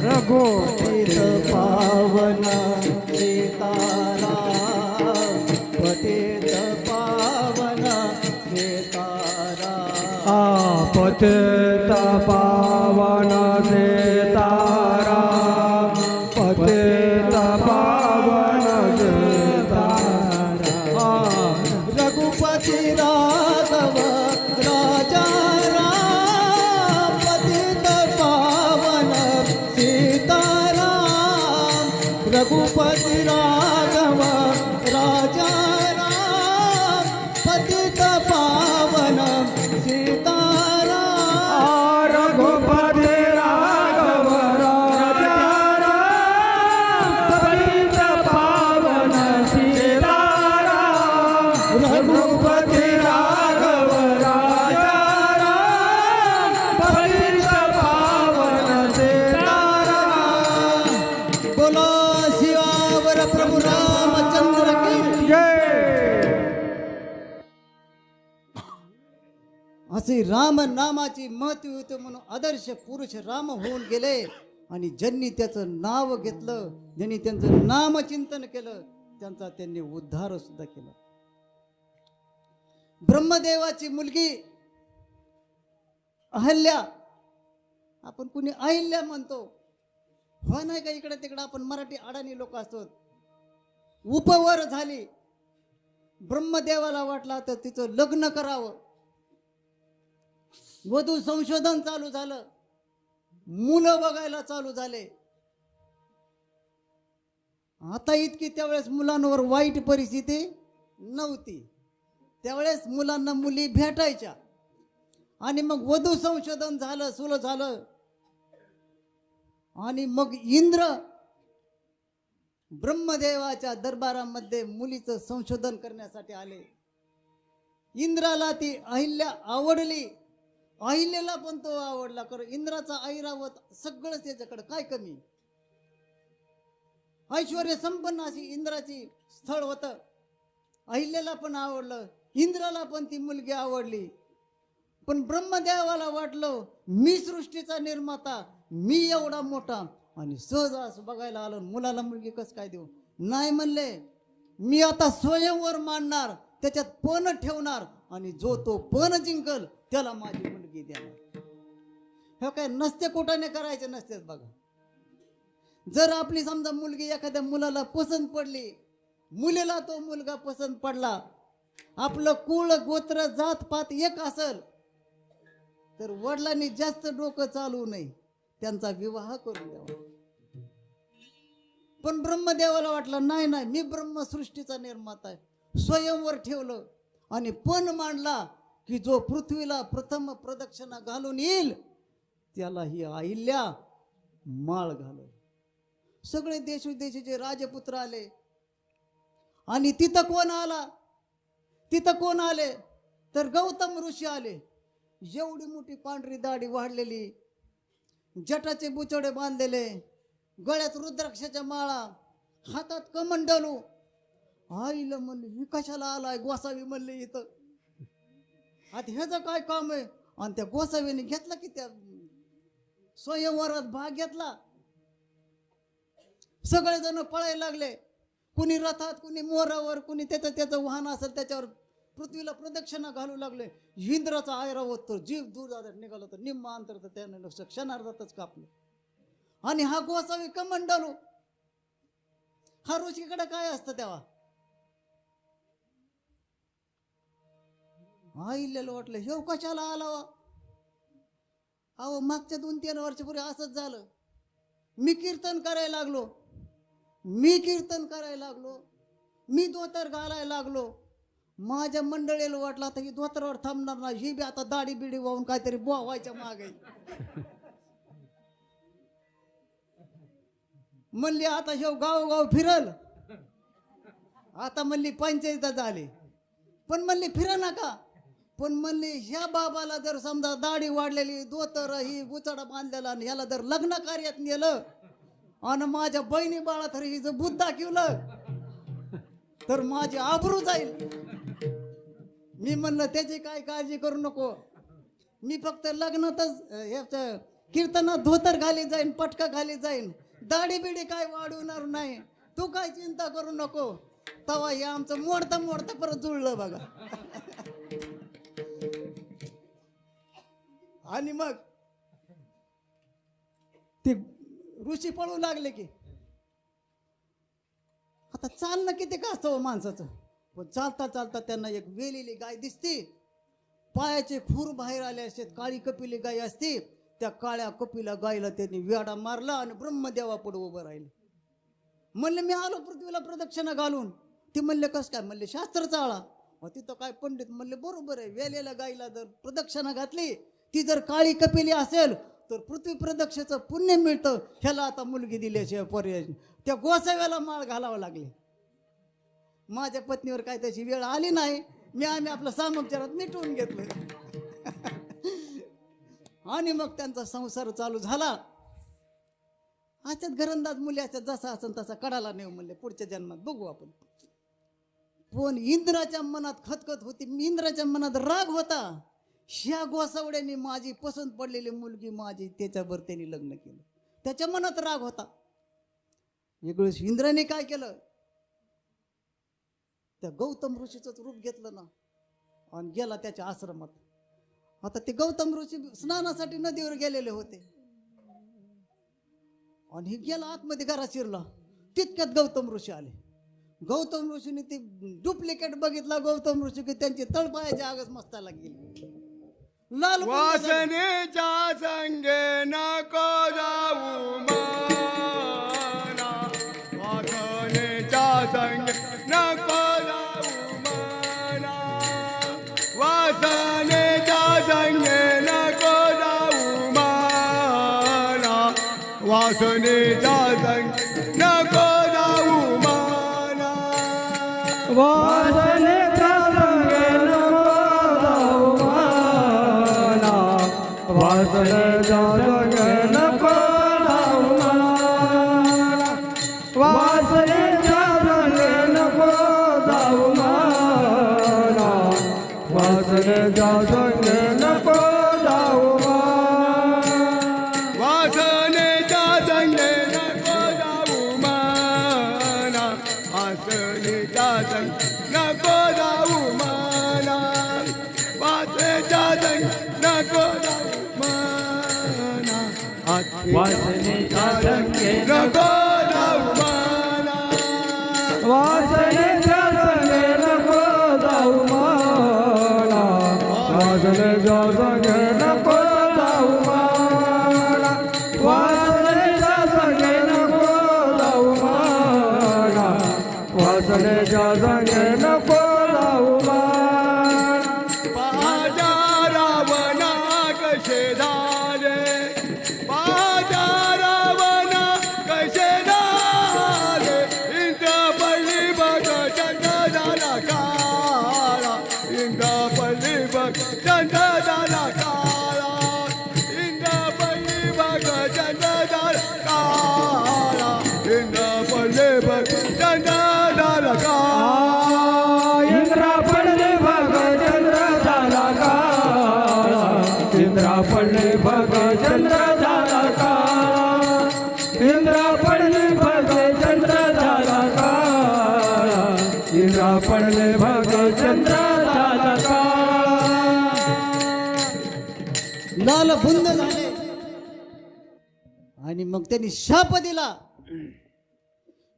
रघुपती पावन सीतारा, पतित पावन सीतारा. पतित पावन सीतारा, पतित पावन सीतारा. रघुपती राघव राजा राम, पतित पावन सीतारा. रघुपती राघव राजा राम, पतित पावन सीतारा. रघुपती राघव राजा राम, पतित पावन सीतारा. रघुपती राघव राजा राम, पतित पावन सीतारा. बोलो शिवावर प्रभू रामचंद्र की जय. असे राम नामाची महत्व होते म्हणून आदर्श पुरुष राम होऊन गेले. आणि ज्यांनी त्याचं नाव घेतलं, ज्यांनी त्यांचं नामचिंतन केलं, त्यांचा त्यांनी उद्धार सुद्धा केला. ब्रह्मदेवाची मुलगी अहल्या, आपण कुणी अहिल्या म्हणतो, हो नाही का. इकडे तिकडे आपण मराठी अडाणी लोक असतो. उपवर झाली, ब्रह्मदेवाला वाटला तर तिचं लग्न करावं. वधू संशोधन चालू झालं. मुलं बघायला चालू झाले. आता इतकी त्यावेळेस मुलांवर वाईट परिस्थिती नव्हती. त्यावेळेस मुलांना मुली भेटायच्या आणि मग वधू संशोधन झालं, सुरू झालं. आणि मग इंद्र ब्रह्मदेवाच्या दरबारामध्ये मुलीचं संशोधन करण्यासाठी आले. इंद्राला ती अहिल्या आवडली, अहिल्याला पण तो आवडला. कारण इंद्राचा ऐरावत सगळंच त्याच्याकडे, काय कमी. ऐश्वर्य संपन्न अशी इंद्राची स्थळ होतं. अहिल्याला पण आवडलं, इंद्राला पण ती मुलगी आवडली. पण ब्रह्मदेवाला वाटलं मी सृष्टीचा निर्माता, मी एवढा मोठा, आणि सहज असं बघायला आलं, मुलाला मुलगी कसं काय देऊ. नाही म्हणले, मी आता स्वयंवर मांडणार, त्याच्यात पण ठेवणार, आणि जो तो पण जिंकल त्याला माझी मुलगी देणार. हे काय नसते कुठाने करायचे नसतेच बघा. जर आपली समजा मुलगी एखाद्या मुलाला पसंत पडली, मुलीला तो मुलगा पसंत पडला, आपलं कुळ गोत्र जात पात एक असेल, तर वडिलांनी जास्त डोकं चालवू नये, त्यांचा विवाह करून द्यावा. पण ब्रह्मदेवाला वाटलं नाही नाही, मी ब्रह्मसृष्टीचा निर्माता आहे. स्वयंवर ठेवलं आणि पण मांडला की जो पृथ्वीला प्रथम प्रदक्षिणा घालून येईल त्याला ही अहिल्या माळ घालल. सगळे देश विदेशीचे राजपुत्र आले. आणि तिथं कोण आला, तिथं कोण आले तर गौतम ऋषी आले. एवढी मोठी पांढरी दाढी वाढलेली, जटाचे बुचडे बांधलेले, गळ्यात रुद्राक्षाच्या माळा, हातात कमंडलू. आईला म्हणले ही कशाला आलाय, गोसावी म्हणले इथं, आता ह्याचं काय काम आहे. आणि त्या गोसावीने घेतला की त्या स्वयंवरात भाग घेतला. सगळेजण पळायला लागले, कुणी रथात, कुणी मोरावर, कुणी त्याचं वाहन असेल त्याच्यावर पृथ्वीला प्रदक्षिणा घालू लागले. इंद्राचा ऐरावत तर जीव दूर जात निघाला, तर निम्म अंतर तर त्याने क्षणार्धातच कापलं. आणि हा गोसावी कमंडलू, हा ऋषीकडे काय असतं तेव्हा. आईला वाटलं हे कशाला आला वा. अहो मागच्या 2-3 वर्षापूर्वी असंच झालं. मी कीर्तन करायला लागलो, मी धोतर घालायला लागलो. माझ्या मंडळीला वाटलं आता ही धोतरावर थांबणार नाही, ही बी आता दाढी बिडी वाहून काहीतरी बोवायच्या मागे. म्हणली आता हे गावोगाव फिरल, आता म्हणली पंचायत झाली. पण म्हणली फिर नका. पण म्हणली ह्या बाबाला जर समजा दाढी वाढलेली, धोतर ही गुचाडा बांधलेला, आणि ह्याला जर लग्न कार्यात नेलं आणि माझ्या बहिणी बाळा तरी हिचं बुद्ध दाखवलं तर माझी आबरू जाईल. मी म्हणलं त्याची काय काळजी करू नको, मी फक्त लग्नातच कीर्तनात धोतर घाली जाईन, पटका घाली जाईन, दाढी बिडी काय वाढवणार नाही, तू काय चिंता करू नको. तवा हे आमचं मोडता मोडता परत जुळलं बघा. आणि मग ते ऋषी पळू लागले की आता चालणं किती का असतं माणसाचं. पण चालता चालता त्यांना एक वेलेली गाय दिसती, पायाचे खूर बाहेर आले असते, काळी कपिली गाय असती. त्या काळ्या कपिला गायला त्यांनी वेडा मारला आणि ब्रह्मदेवापुढे उभं राहिले. म्हणले मी आलो पृथ्वीला प्रदक्षिणा घालून. ती म्हणले कस काय, म्हणले शास्त्र चाळा. तिथं काय पंडित म्हणले बरोबर आहे, वेलेल्या गायला जर प्रदक्षिणा घातली, ती जर काळी कपिली असेल तर पृथ्वी प्रदक्षिणेचं पुण्य मिळतं. ह्याला आता मुलगी दिल्याशिवाय पर्याय. त्या गोसाव्याला माळ घालावं लागले. माझ्या पत्नीवर काय त्याची वेळ आली नाही, आम्ही आपलं सामोपचारात मिटवून घेतलं. आणि मग त्यांचा संसार चालू झाला. अशात घरंदाज मुली असतात, जसा असेल तसा कडाला नेऊ म्हणले, पुढच्या जन्मात बघू आपण. पण इंद्राच्या मनात खतखत होती, इंद्राच्या मनात राग होता. ह्या गोसावड्याने माझी पसंत पडलेली मुलगी माझी, त्याच्यावर त्यांनी लग्न केलं. त्याच्या मनात राग होता. वेगळेच इंद्राने काय केलं, त्या गौतम ऋषीचं रूप घेतलं ना आणि गेला त्याच्या आश्रमात. आता ते गौतम ऋषी स्नानासाठी नदीवर गेलेले होते आणि हे गेला आतमध्ये घरात शिरला. तितक्यात गौतम ऋषी आले. गौतम ऋषीने ते डुप्लिकेट बघितला गौतम ऋषी की त्यांची तळपायाच्या आगच मस्ताला गेली. लाल वासनेच्या संगे नको वासनेचा संग नको जाऊ माना वासनेचा संग नको जाऊ माना वासनेचा संग नको जाऊ माना वासनेचा संग नको जाऊ माना वासनेचा संग नको जाऊ माना वासनेचा संग नको जाऊ माना वासनेचा संग नको जाऊ माना वासनेचा संग नको जाऊ माना वासनेचा संग नको जाऊ माना वासनेचा संग नको जाऊ माना वासनेचा संग नको जाऊ माना वासनेचा संग नको जाऊ माना वासनेचा संग नको जाऊ माना पाजा रावणा कसे झाले पाजा रावणा कसे झाले इंद्रपल्ली बघ चंद्र झाला काळा इंद्रपल्ली बघ चंद्र झाला काळा इंद्रपल्ली बघ चंद्र झाला काळा इंद्रपल्ली बघ चंद्र झाला काळा इंद्रा पडले बघ चंद्र झाला काळा इंद्रा पडले बघ चंद्र झाला काळा इंद्रा पडले बघ चंद्र झाला काळा इंद्रा पडले बघ चंद्र झाला काळा लाल बुंद झाले आणि मग त्यांनी शाप दिला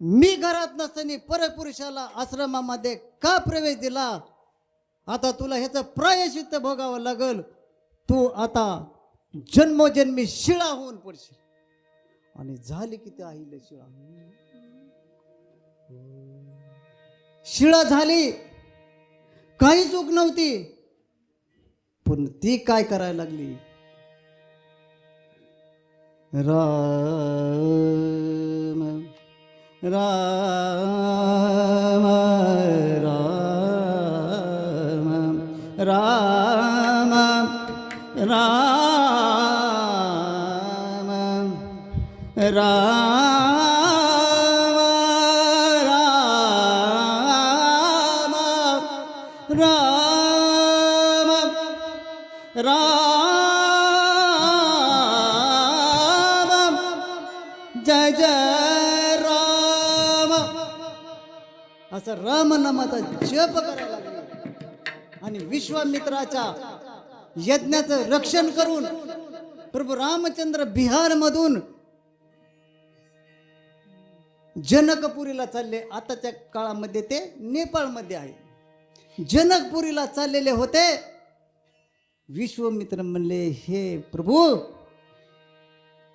मी घरात नसताना परपुरुषाला आश्रमामध्ये का प्रवेश दिला आता तुला ह्याचं प्रायश्चित्त भोगावं लागल तू आता जन्मोजन्मी शिळा होऊन पडशील आणि झाली किती आईले शिळा शिळा झाली काही चूक नव्हती पण ती काय करायला लागली राम राम राम राम राम राम राम राम जय जय राम असं राम नामाचा जप करायला लागले आणि विश्वामित्राच्या यज्ञाचं रक्षण करून प्रभू रामचंद्र बिहार मधून जनकपुरीला चालले आताच्या काळामध्ये ते नेपाळमध्ये आहे जनकपुरीला चाललेले होते विश्वामित्र म्हणले हे प्रभू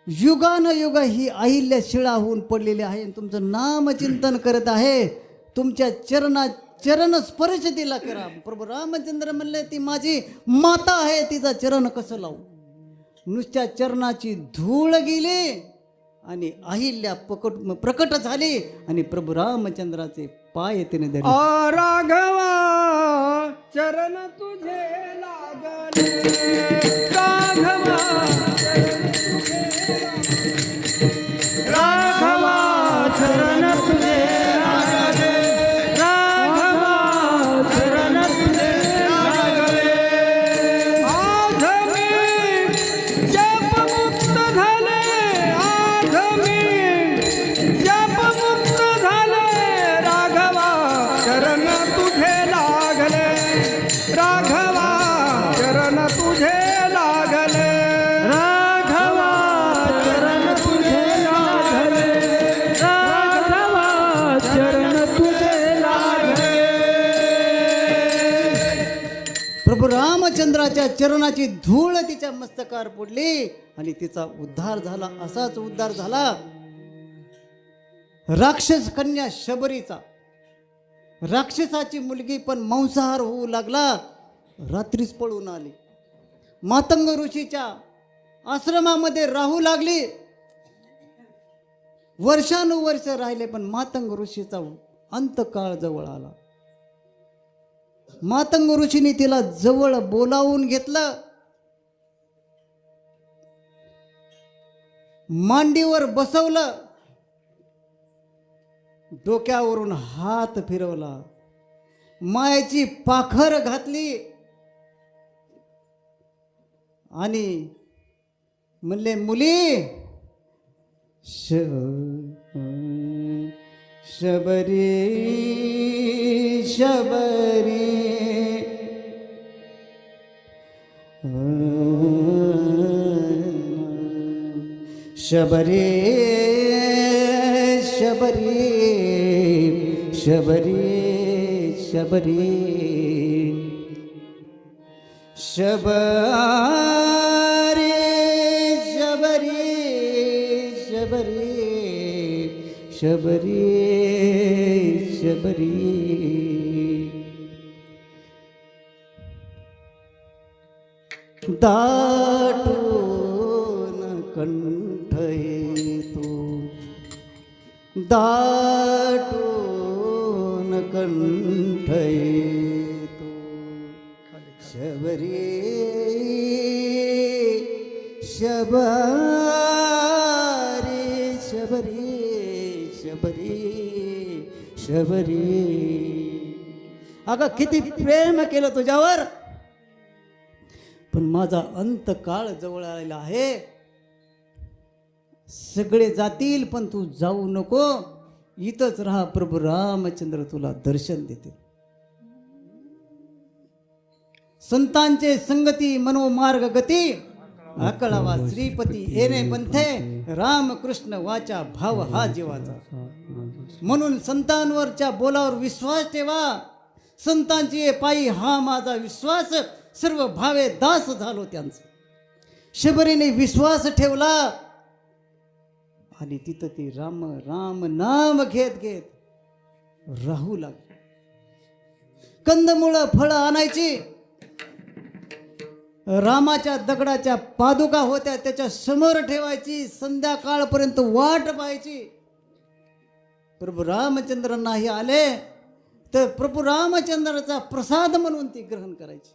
युगानुयुग ही अहिल्या शिळा होऊन पडलेली आहे तुमचं नामचिंतन करत आहे तुमच्या चरण स्पर्श तिला करा प्रभू रामचंद्र म्हणले ती माझी माता आहे तिचा चरण कसं लावू नुसत्या चरणाची धूळ गेली आणि अहिल्या प्रकट झाली आणि प्रभू रामचंद्राचे पाय तिने धरले राघवा चरण तुझे लागले राघवा राघवा चरण तुझे लागले राघवा चरण तुझे लागले आज मी जपमुक्त झाले आज मी जपमुक्त झाले राघवा चरण तुझे लागले राघवा चरण तुझे लागले राघवा चरण तुझे लागले राघवा चरण तुझे लागले प्रभू रामचंद्राच्या चरणाची धूळ तिच्या मस्तकावर पडली आणि तिचा उद्धार झाला असाच उद्धार झाला राक्षस कन्या शबरीचा राक्षसाची मुलगी पण मांसाहार होऊ लागला रात्रीच पळून आली मातंग ऋषीच्या आश्रमामध्ये राहू लागली वर्षानुवर्ष राहिले, पण मातंग ऋषीचा अंतकाळ जवळ आला. मातंग ऋषीने तिला जवळ बोलावून घेतलं, मांडीवर बसवलं, डोक्यावरून हात फिरवला, मायेची पाखर घातली आणि म्हणले, मुली शबरी शबरी शबरी शबरी शबरी शबरी शबरी शबरी शबरी शबरी शबरी दाटून कंठ येतो, दाटून कंठ येतो, शबरी शबरी शबरी शबरी शबरी. अगं किती प्रेम केलं तुझ्यावर, पण माझा अंतकाळ जवळ आलेला आहे. सगळे जातील पण तू जाऊ नको, इथंच राहा. प्रभू रामचंद्र तुला दर्शन देते. संतांचे संगती मनोमार्ग गती, आकळावा श्रीपती येणे पंथे, रामकृष्ण वाचा भाव हा जीवाचा. म्हणून संतांवरच्या बोलावर विश्वास ठेवा. संतांची पायी हा माझा विश्वास, सर्व भावे दास झालो त्यांचं. शबरीने विश्वास ठेवला आणि तिथं ती राम राम नाम घेत घेत राहू लागली. कंदमुळं फळं आणायची, रामाच्या दगडाच्या पादुका होत्या त्याच्या समोर ठेवायची, संध्याकाळपर्यंत वाट पाहायची. प्रभू रामचंद्रांनाही आले तर प्रभू रामचंद्राचा प्रसाद म्हणून ती ग्रहण करायची.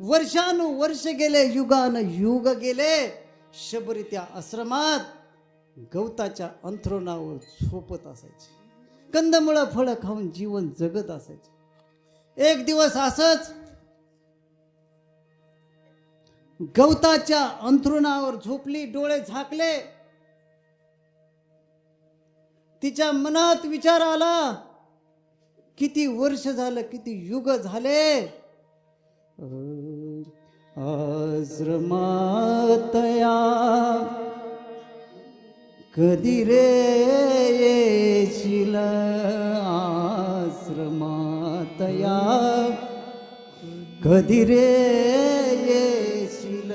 वर्षानुवर्ष गेले, युगान युग गेले. शबरी त्या आश्रमात गवताच्या अंथरुणावर झोपत असायची, कंदमुळं फळं खाऊन जीवन जगत असायचे. एक दिवस असंच गवताच्या अंथरुणावर झोपली, डोळे झाकले. तिच्या मनात विचार आला, किती वर्ष झालं, किती युग झाले. आश्रमातया कधी रे येशील, आश्रमातया कधी रे येशील,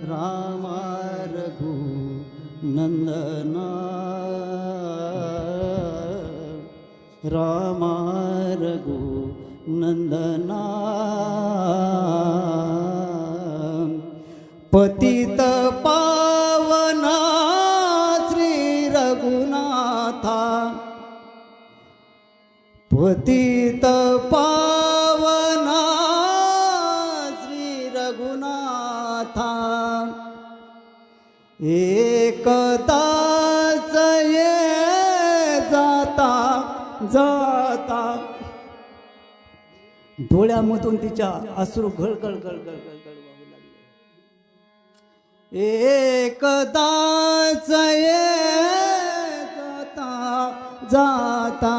रामा रघु नंदना, रामा रघु नंदना. पतित पावना श्री रघुनाथा, पतित पावना श्री रघुनाथा. एकदाच ये जाता जाता. डोळ्यामधून तिच्या अश्रू गळगळ गळगळ गळगळ वाहू लागले. एकदाच ये जाता जाता,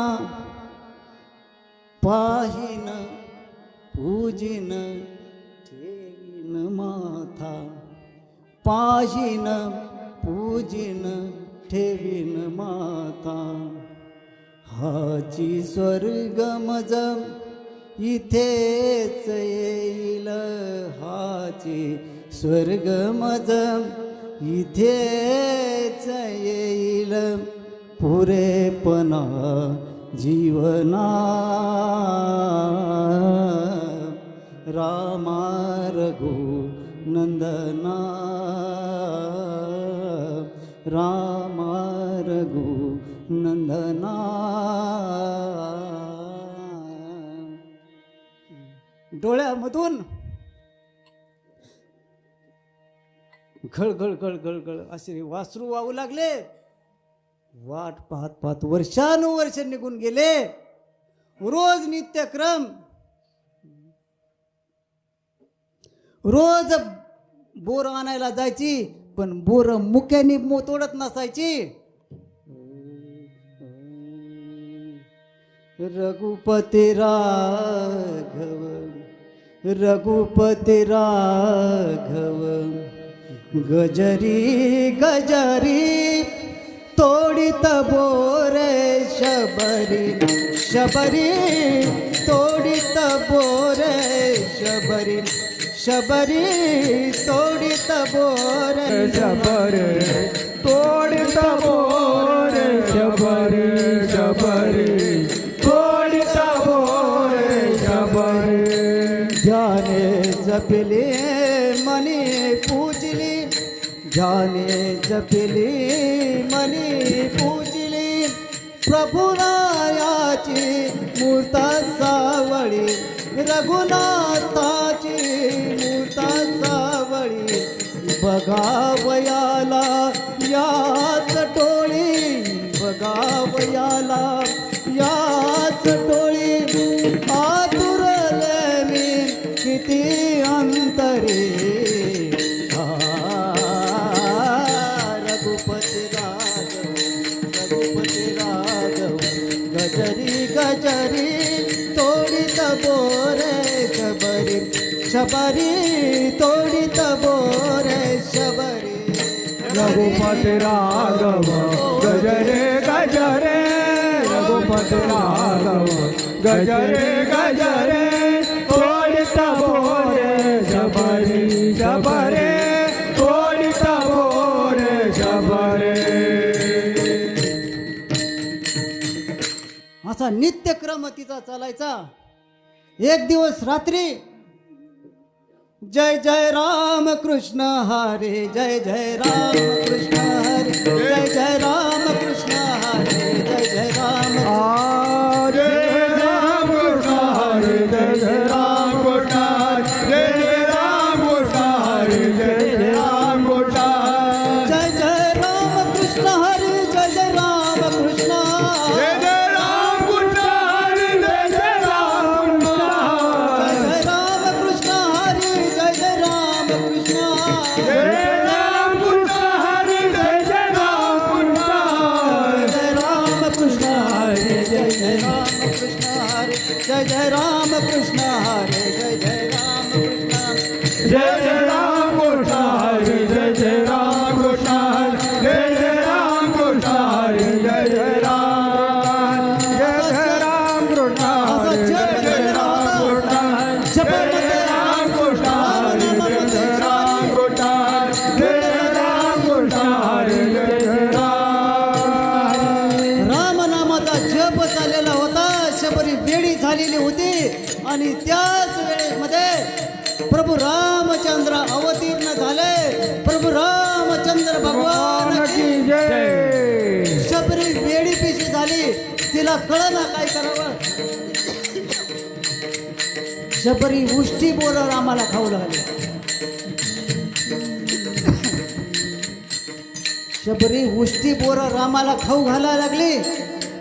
पाहिन पूजिन ठेवीन माथा, पाहिन पूजिन ठेवीन माथा. हाची स्वर्ग मज इथेच येईल, हाची स्वर्ग मज इथेच येईल. पुरेपणा जीवना, रामा रघु नंदना, रामा रघु नंदना. डोळ्यामधून घळघळ घळघळ घळ असे वासरू वाहू लागले. वाट पाहत पाहत वर्षानुवर्ष निघून गेले. रोज नित्यक्रम, रोज बोर आणायला जायची, पण बोर मुक्याने तोडत नसायची. रघुपती राघव रघुपती राघव गजरी गजरी तोडित बोरे शबरी शबरी तोडित बोरे शबरी शबरी तोडित बोरे शबरी तोडित बोरे शबरी शबरी तोडित बोरे शबरी. ध्याने जपिले मनी पूजली ध्याने जपिली मनी पूजली प्रभुरायाची मूर्त सावळी रघुनाथाची मूर्त सावळी बघावयाला याच टोळी बघावयाला याच टोळी आतुरले मी किती अंतरे रघुपती राघव गजरी गजरी तोडित बोरे शबरी शबरी तोडित बोरे शबरी. रघुपती राघव गजरे गजरे रघुपती राघव गजरे गजरे तोडित बोरे शबरी शबरी तोडित बोरे शबरी. असा नित्यक्रम तिचा चालायचा. एक दिवस रात्री जय जय राम कृष्ण हरे जय जय राम कृष्ण हरे जय जय राम कृष्ण हरे जय जय राम जय राम कृष्ण हरे जय जय राम कृष्ण जय जय राम कृष्ण हरे जय जय राम कृष्ण जय जय राम कृष्ण हरे जय जय राम कृष्ण जय जय राम कृष्ण हरे जय जय राम कृष्ण जय जय राम कृष्ण हरे जय जय राम कृष्ण जय जय राम कृष्ण हरे जय जय राम कृष्ण जय जय राम कृष्ण हरे जय जय राम कृष्ण हरे जय जय राम कृष्ण जय जय राम कृष्ण हरे जय जय राम कृष्ण जय जय राम कृष्ण हरे जय जय राम कृष्ण हरे जय जय राम कृष्ण जय जय राम कृष्ण हरे जय जय राम कृष्ण जय जय राम कृष्ण हरे जय जय राम. राम नामाचा जप चाललेला होता. शबरी वेळी झालेली होती आणि त्याच वेळेमध्ये प्रभू रामचंद्र अवतीर्ण झाले. प्रभू रामचंद्र भगवान की की जय. शबरी वेळी पिशी झाली. तिला कळना काय करावं. शबरी उष्टी बोर रामाला खाऊ लागली. शबरी उष्टी बोर रामाला खाऊ घालायला लागली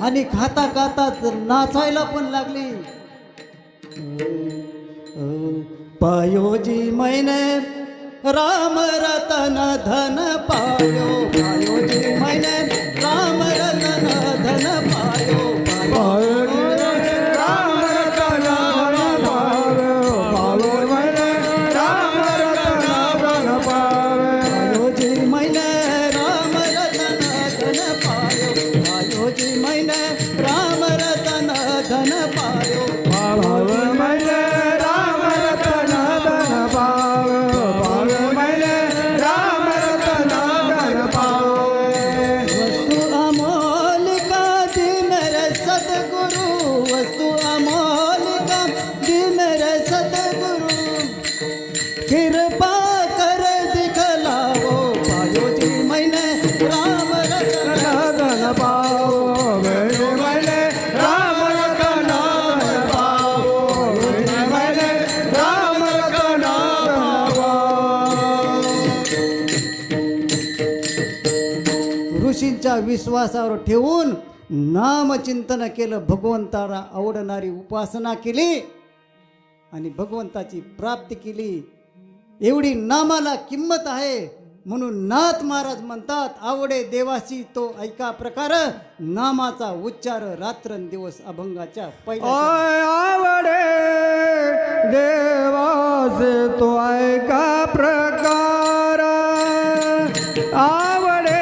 आणि खाता खाताच नाचायला पण लागली. पायोजी मैने राम रतन धन पायो पायोजी मैने राम रतन धन पायो पायो राम रतन धन पायो राम रतन धन पायो. पायोजी मैने राम रतन धन पायो पायोजी मैने राम रतन धन पायो मैंने राम रतन धन पायो मैंने राम रतन धन पायो. वस्तु अमोलिका दी मेरे सतगुरु वस्तु अमोलिका दी मेरे सतगुरु कृपा कर दिखलाओ पायो जी मैंने राम रतन ऋषींच्या विश्वासावर ठेवून नामचिंतन केलं, भगवंताला आवडणारी उपासना केली आणि भगवंताची प्राप्ती केली. एवढी नामाला किंमत आहे म्हणून नाथ महाराज म्हणतात, आवडे देवासी तो ऐका प्रकार, नामाचा उच्चार रात्रंदिवस अभंगाच्या पहिल्या. आवडे देवासे तो ऐका प्रकार, आवडे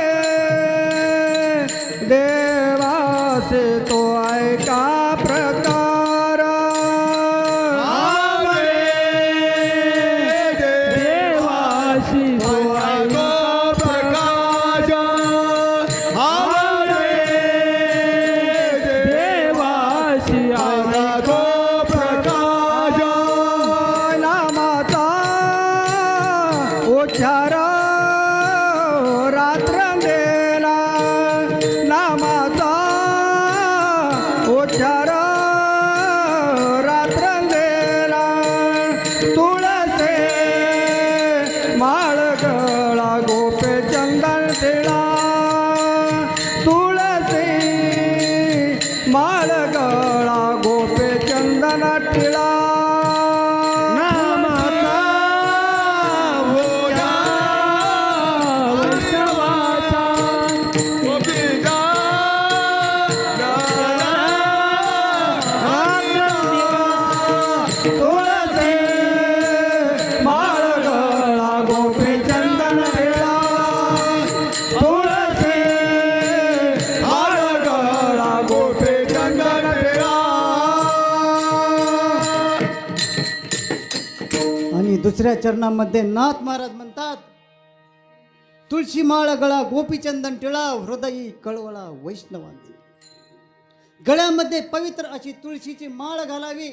देवासे तो ऐका प्रकार, आवडे देवासी तो ऐका प्रकाश, आवडे देवासी ऐका प्रकाश, नामाचा उच्चार रात्रंदिला, नामाचा उच्चार रात्रंदिला, तुळसे माळ गळा गोपे चंदन टिळा, तुळसी माळ गळा गोपे चंदन टिळा, नामाचा ओझा वैष्णवाचा गोपिका तुळसी माळ गळा गोपी चंदन टिळा, तुळसी माळ गळा गोपी चंदन टिळा. आणि दुसऱ्या चरणामध्ये नाथ महाराज म्हणतात, तुळशी माळ गळा गोपीचंदन टिळा, हृदयी कळवळा वैष्णवांचे. गळ्यामध्ये पवित्र अशी तुळशीची माळ घालावी.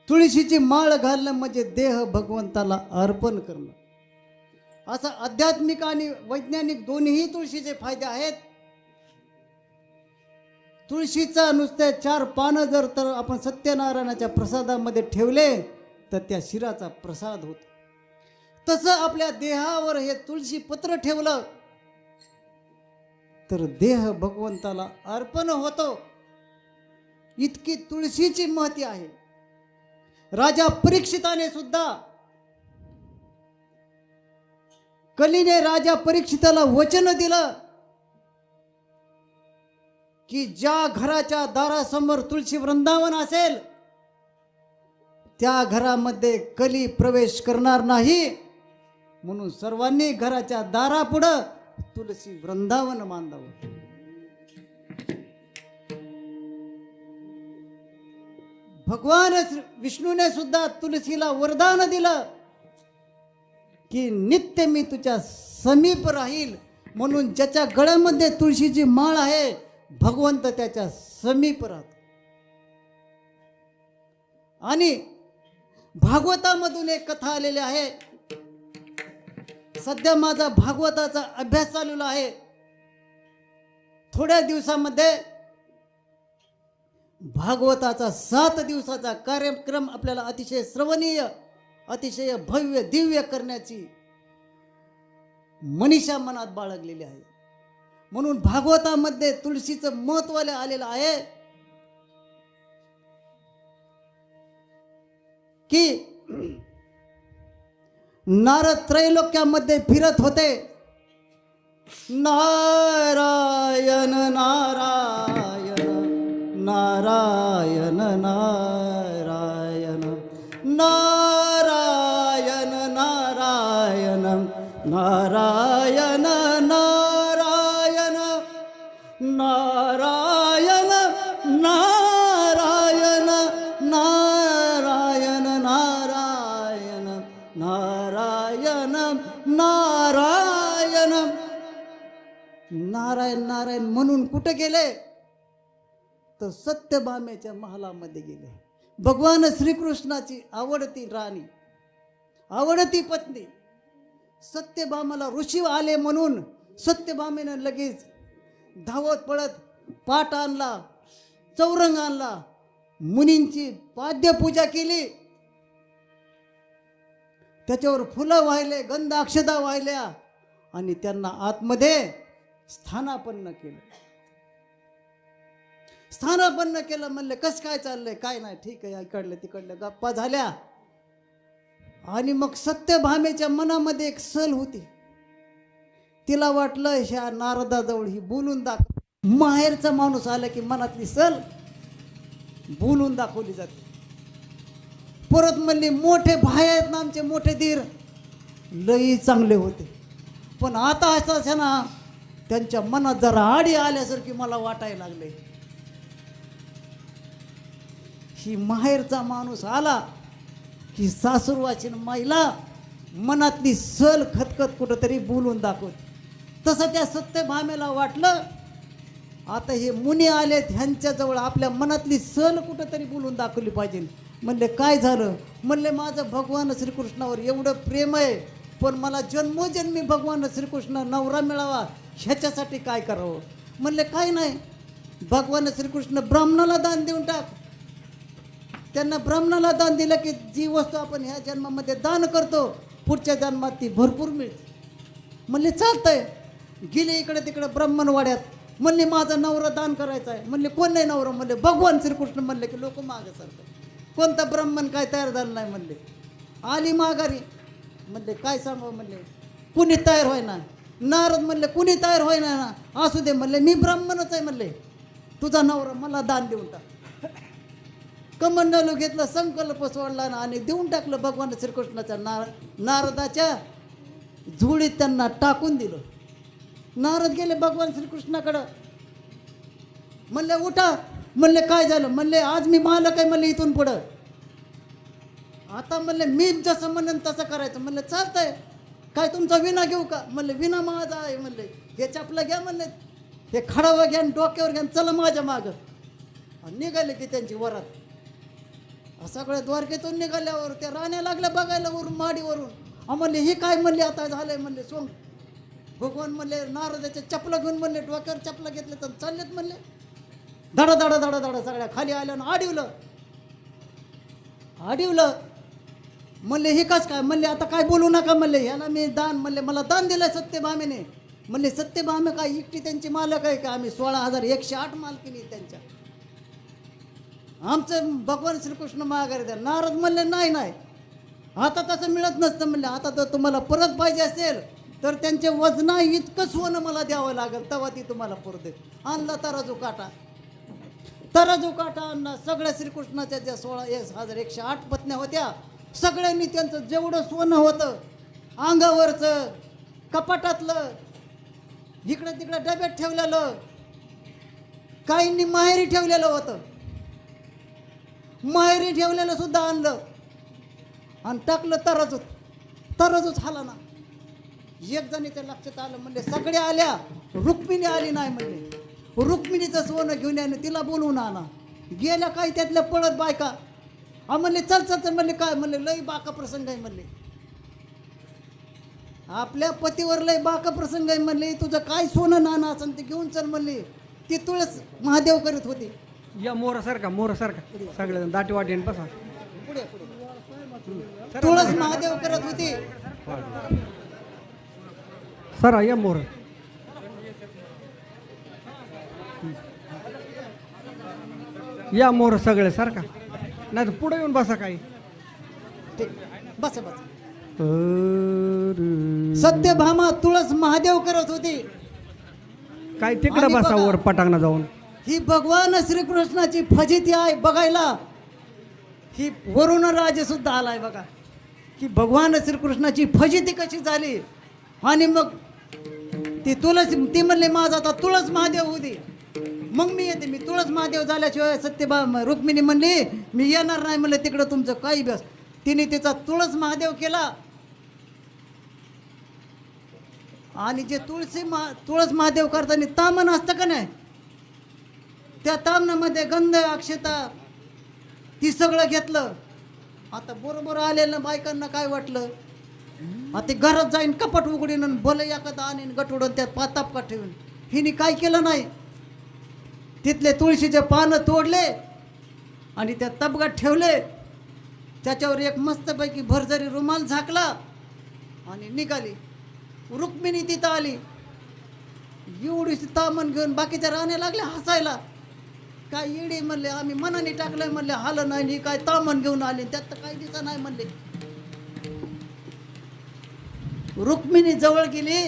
तुळशीची माळ घालणं म्हणजे देह भगवंताला अर्पण करणं. असा आध्यात्मिक आणि वैज्ञानिक दोन्ही तुळशीचे फायदे आहेत. तुळशीचा नुसत्या 4 पानं जर तर आपण सत्यनारायणाच्या प्रसादामध्ये ठेवले तर त्या शिराचा प्रसाद होतो. तसं आपल्या देहावर हे तुळशी पत्र ठेवलं तर देह भगवंताला अर्पण होतो. इतकी तुळशीची महती आहे. राजा परीक्षिताने सुद्धा, कलीने राजा परीक्षिताला वचन दिलं की ज्या घराच्या दारासमोर तुळशी वृंदावन असेल त्या घरामध्ये कली प्रवेश करणार नाही, म्हणून सर्वांनी घराच्या दारापुढं तुळशी वृंदावन बांधावं. भगवान विष्णूने सुद्धा तुळशीला वरदान दिलं की नित्य मी तुझ्या समीप राहील, म्हणून ज्याच्या गळ्यामध्ये तुळशीची माळ आहे भगवंत त्याच्या समीप राहतो. आणि भागवतामधून एक कथा आलेली आहे. सध्या माझा भागवताचा अभ्यास चालू आहे. थोड्या दिवसामध्ये भागवताचा 7 दिवसाचा कार्यक्रम आपल्याला अतिशय श्रवणीय, अतिशय भव्य दिव्य करण्याची मनीषा मनात बाळगलेली आहे. म्हणून भागवतामध्ये तुळशीचं महत्त्व आलेलं आहे की नारद त्रैलोक्यामध्ये फिरत होते. नारायण नारायण नारायण नारायण नारायण नारायण नारायण नारायण नारायण नारायण नारायण नारायण नारायण नारायण नारायण नारायण म्हणून कुठे गेले तर सत्यभामेच्या महालामध्ये गेले. भगवान श्रीकृष्णाची आवडती राणी, आवडती पत्नी सत्यभामाला ऋषी आले म्हणून सत्यभामेनं लगेच धावत पळत पाट आणला, चौरंग आणला, मुनींची पाद्यपूजा केली, त्याच्यावर फुलं वाहिले, गंध अक्षता वाहिल्या आणि त्यांना आतमध्ये स्थानापन्न केलं. स्थानापन्न केलं. म्हणले कसं काय चाललंय, काय नाही, ठीक आहे, इकडलं तिकडलं गप्पा झाल्या. आणि मग सत्यभामेच्या मनामध्ये एक सल होती. तिला वाटलं ह्या नारदाजवळ ही बोलून दाखव. माहेरचा माणूस आला की मनातली सल बोलून दाखवली जाते. परत म्हणले मोठे भाई आहेत ना आमचे मोठे धीर, लई चांगले होते, पण आता असं ना त्यांच्या मनात जरा आडी आल्यासारखी मला वाटायला लागले. ही माहेरचा माणूस आला की सासूरवाची माईला मनातली सल खतखत कुठंतरी बोलून दाखवत. तसं त्या सत्यभामेला वाटलं आता हे मुनी आलेत, ह्यांच्याजवळ आपल्या मनातली सल कुठंतरी बोलून दाखवली पाहिजे. म्हणले काय झालं. म्हणले माझं भगवान श्रीकृष्णावर एवढं प्रेम आहे, पण मला जन्मोजन्मी भगवान श्रीकृष्ण नवरा मिळावा ह्याच्यासाठी काय करावं. म्हणले काय नाही, भगवान श्रीकृष्ण ब्राह्मणाला दान देऊन टाक. त्यांना ब्राह्मणाला दान दिलं की जी वस्तू आपण ह्या जन्मामध्ये दान करतो पुढच्या जन्मात ती भरपूर मिळते. म्हणले चालतंय. गेले इकडे तिकडे ब्राह्मणवाड्यात. म्हणले माझा नवरा दान करायचा आहे. म्हणले कोण नाही नवरा. म्हणले भगवान श्रीकृष्ण. म्हणले की लोक मागे सारखं. कोणता ब्राह्मण काय तयार झालं नाही. म्हणले आली माघारी. म्हणले काय सांगू. म्हणले कुणी तयार होय ना. नारद म्हणले कुणी तयार होय ना. असू दे. म्हणले मी ब्राह्मणच आहे. म्हणले तुझा नवरा मला दान देऊन टाक. कमंडलू घेतलं, संकल्प सोडला आणि देऊन टाकलं भगवान श्रीकृष्णाच्या नारदाच्या झोळीत त्यांना टाकून दिलं. नारद गेले भगवान श्रीकृष्णाकडं. म्हणले उठा. म्हणले काय झालं. म्हणले आज मी मालक आहे. म्हणले इथून पुढं आता म्हणले मी जसं म्हणेन तसं करायचं. म्हणले चालतंय. काय तुमचा विना घेऊ का. म्हणले विना माझा आहे. म्हणले हे चपलं घ्या. म्हणले हे खडावं घ्या, डोक्यावर घ्या, चला माझ्या मागं. निघाले की त्यांची वरात. सगळ्या द्वारकेतून निघाल्यावर त्या राण्या लागल्या बघायला वरून माडीवरून. म्हणले हे काय. म्हणले आता झालंय. म्हणले सोंग. भगवान म्हणले नारदाच्या चपला घेऊन म्हणले डोक्यावर चपला घेतले तर चाललेत. म्हणले धडा धडा धडा धडा सगळ्या खाली आल्या ना आडिवलं. म्हणले हे कस काय. म्हणले आता काय बोलू नका. म्हणले ह्याला मी दान. म्हणले मला दान दिलं सत्यभामेने. म्हणले सत्यभामे काय एकटी त्यांची मालक आहे का. आम्ही 16,108 मालकीनी त्यांच्या. आमचं भगवान श्रीकृष्ण माघारी द्या. नारद म्हणले नाही नाही आता तसं मिळत नसतं. म्हणले आता तर तुम्हाला परत पाहिजे असेल तर त्यांचे वजना इतकं सोनं मला द्यावं लागेल तेव्हा ती तुम्हाला परत देत. आणला तराजू काटा. आणला. सगळ्या श्रीकृष्णाच्या ज्या 16,108 पत्न्या होत्या सगळ्यांनी त्यांचं जेवढं सोनं होतं अंगावरचं कपाटातलं इकडं तिकडं डब्यात ठेवलेलं, काहींनी माहेरी ठेवलेलं होतं. माहेरी ठेवलेलं सुद्धा आणलं आणि टाकलं तराजूत हाला ना. एक जणीच्या लक्षात आलं. म्हणले सगळ्या आल्या, रुक्मिणी आली नाही. म्हणले रुक्मिणीचं सोनं घेऊन या, तिला बोलवून आणा. गेल्या काही त्यातल्या पळत बायका. म्हणले चल चल चल. म्हणले काय. म्हणले लई बाका प्रसंग आहे. म्हणले आपल्या पतीवर लई बाका प्रसंग आहे. म्हणले तुझं काय सोनं नाणं असेल ते घेऊन चल. म्हणले ती तुळस महादेव करीत होती. या मोरासारखा सगळ्या दाटी वाटेन बसा. पुढे तुळस महादेव करत होती. सरा या मोर. या मोर सगळे सारखा. नाही तर पुढे येऊन बसा काही. बस बस. सत्यभामा तुळस महादेव करत होती. काय तिकडे बसा वर पटांगणा जाऊन. ही भगवान श्रीकृष्णाची फजिती आहे बघायला. ही वरुण राजे सुद्धा आलाय बघा की भगवान श्रीकृष्णाची फजिती कशी झाली. आणि मग ती म्हणले माझा आता तुळस महादेव होती मग मी येते. मी तुळस महादेव झाल्याशिवाय रुक्मिणी म्हणली मी येणार नाही. म्हणलं तिकडं तुमचं काही बस. तिने तिचा तुळस महादेव केला. आणि जे तुळस महादेव करताना तामन असतं का नाही, त्या तामनामध्ये गंध अक्षता ती सगळं घेतलं. आता बरोबर आलेलं बायकांना काय वाटलं, आता घरात जाईन कपाट उघडीन आणि भलं एखादा आणीन गटोडून त्यात पातापका ठेवून. हिने काय केलं नाही, तिथले तुळशीचे पानं तोडले आणि त्या तबगात ठेवले. त्याच्यावर एक मस्तपैकी भरजरी रुमाल झाकला आणि निघाली. रुक्मिणी तिथं आली. एवढीशी तामण घेऊन बाकीच्या राहण्या लागल्या हसायला. काय येडी म्हणले, आम्ही मनाने टाकलंय म्हणले, हाल नाही, काय तामण घेऊन आले, त्यात तर काही दिसा नाही म्हणले. रुक्मिणी जवळ गेली.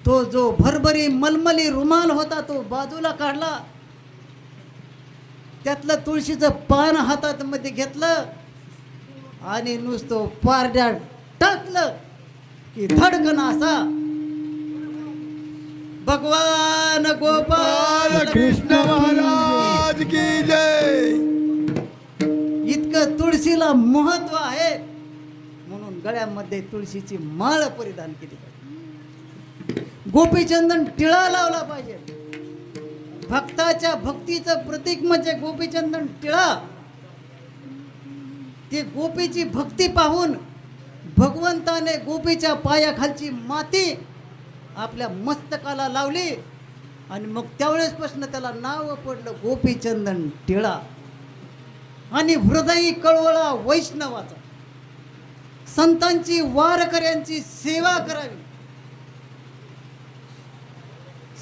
तो जो भरभरी मलमली रुमाल होता तो बाजूला काढला, त्यातलं तुळशीचं पान हातात मध्ये घेतलं आणि नुसतं पारड्यात टाकलं की धडकन असा भगवान गोपाल कृष्ण महाराज की जय. इतकं तुळशीला महत्व आहे म्हणून गळ्यामध्ये तुळशीची माळ परिधान केली पाहिजे. गोपीचंदन टिळा लावला पाहिजे. भक्ताच्या भक्तीचं प्रतीक म्हणजे गोपीचंदन टिळा. ते गोपीची भक्ती पाहून भगवंताने गोपीच्या पायाखालची माती आपल्या मस्तकाला लावली आणि मग त्यावेळेसपासून त्याला नाव पडलं गोपीचंदन टिळा. आणि हृदयी कळवळा वैष्णवाचा. संतांची वारकऱ्यांची सेवा करावी.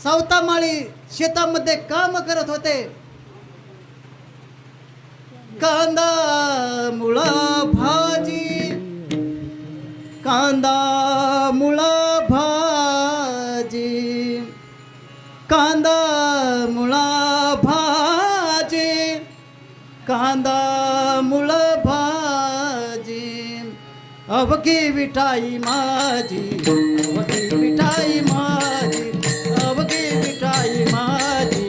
सावतामाळी शेतामध्ये काम करत होते. कांदा मुळा भाजी, कांदा मुळा भाजी, कांदा मुळा भाजी, कांदा मुळा भाजी, अवघी विठाई माझी, अवघी विठाई माझी, अवघी विठाई माझी,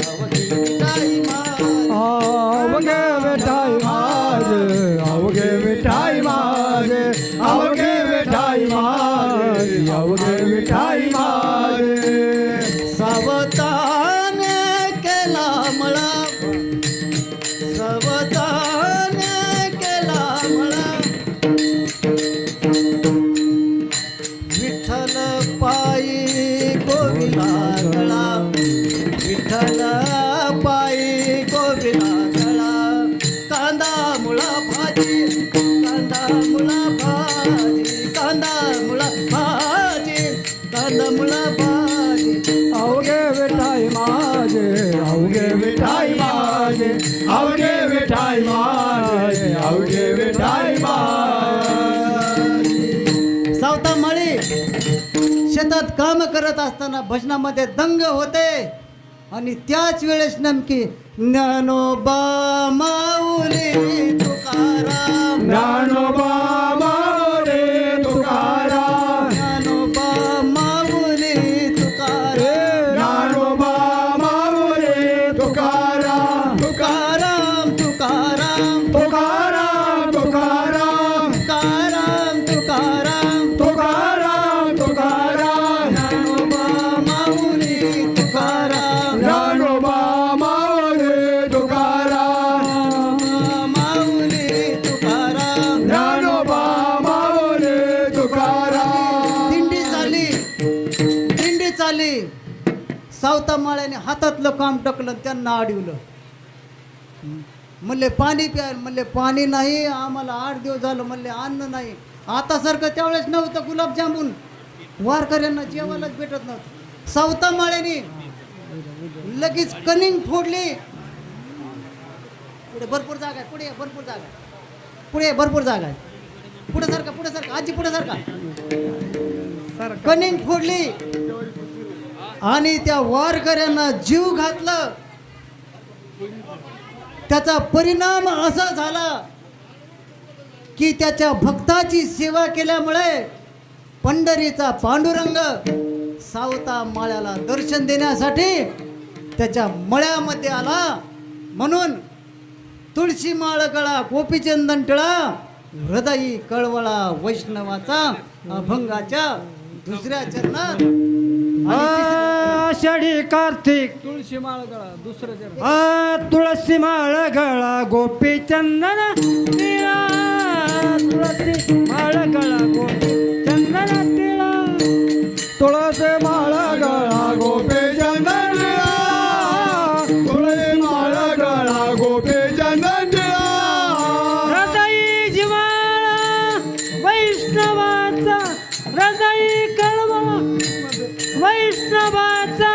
अवघी विठाई माझी. अवघे विठाई माझे, अवघे विठाई माझे, अवघे विठाई माझे, अवघे विठाई माझे. सावतान केला मला, सावतान केला मला, विठ्ठल पायी गोविला गळा, विठ्ठल पायी गोविला गळा. कांदा मुळा भाजी, कांदा मुळा भाजी, कांदा मुळा भाजी, कांदा मुळा भाजी. अवघे विठाई माझे, अवघे विठाई माझे, अवघे विठाई माझे, अवघे विठाई माझे. सावतामाळी शेतात काम करत असताना भजनामध्ये दंग होते आणि त्याच वेळेस नेमकी ज्ञानोबा माऊली तुकाराम, ज्ञानोबा माऊली तुकाराम, ज्ञानोबा माऊली तुकाराम, ज्ञानोबा माऊली तुकाराम, तुकाराम तुकाराम तुकाराम तुकाराम, तुकाराम तुकाराम, तुकाराम तुकाराम, ज्ञानोबा माऊली तुकाराम, ज्ञानोबा माऊली तुकाराम, माऊली तुकाराम. ज्ञानोबा माऊली तुकाराम. दिंडी चालली, दिंडी चालली. सावतामाळ्याने हातातलं काम टाकलं, त्यांना अडवलं. म्हणले पाणी प्या, म्हणले पाणी नाही, आम्हाला 8 दिवस झालं, म्हणले अन्न नाही. आता सारखं त्यावेळेस नव्हतं गुलाबजामुन, वारकऱ्यांना जेवायलाच भेटत नव्हतं. सावतामाळ्याने लगेच कनिंग फोडली. पुढे भरपूर जागा आहे, पुढे भरपूर जागा आहे, पुढे भरपूर जागा आहे. पुढे सारखा, पुढे सारखा, आजी पुढे सारखा. कनिंग फोडली आणि त्या वारकऱ्यांना जीव घातलं. त्याचा परिणाम असा झाला की त्याच्या भक्ताची सेवा केल्यामुळे पंढरीचा पांडुरंग सावता माळ्याला दर्शन देण्यासाठी त्याच्या मळ्यामध्ये आला. म्हणून तुळशी माळ गळा गोपीचंदन टिळा, हृदयी कळवळा वैष्णवाचा, अभंगाच्या दुसऱ्या चरणात. आषाढी कार्तिक तुळशी माळ गळा दुसरं चरण. तुळशी माळ गळा गोपी चंदन टिळा, तुळशी माळ गळा गोपी चंदन टिळा, तुळशी माळ गळा गोपी चंदन टिळा, तुळशी माळ गळा गोपी चंदन टिळा. हृदयी जिव्हाळा वैष्णवाचा, हृदयी कळवा वैष्णवाचा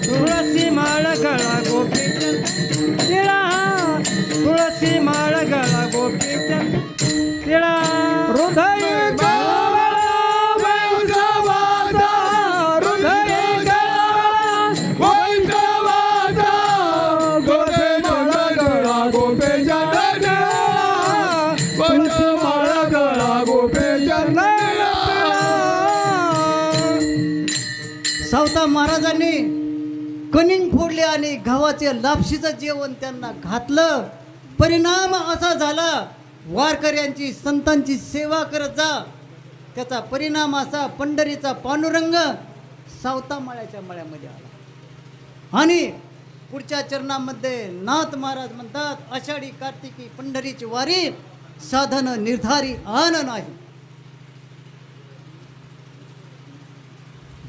तुळसी माळ गळा गोपीचंद तिळा तुळसी माळ गळा गोपीचंद तिळा हृदय सावता महाराजांनी कनिंग फोडले आणि गव्हाचे लापशीचं जेवण त्यांना घातलं. परिणाम असा झाला, वारकऱ्यांची संतांची सेवा करत जा. त्याचा परिणाम असा, पंढरीचा पांडुरंग सावता माळ्याच्या मळ्यामध्ये आला. आणि पुढच्या चरणामध्ये नाथ महाराज म्हणतात, आषाढी कार्तिकी पंढरीची वारी साधन निर्धारी आन नाही.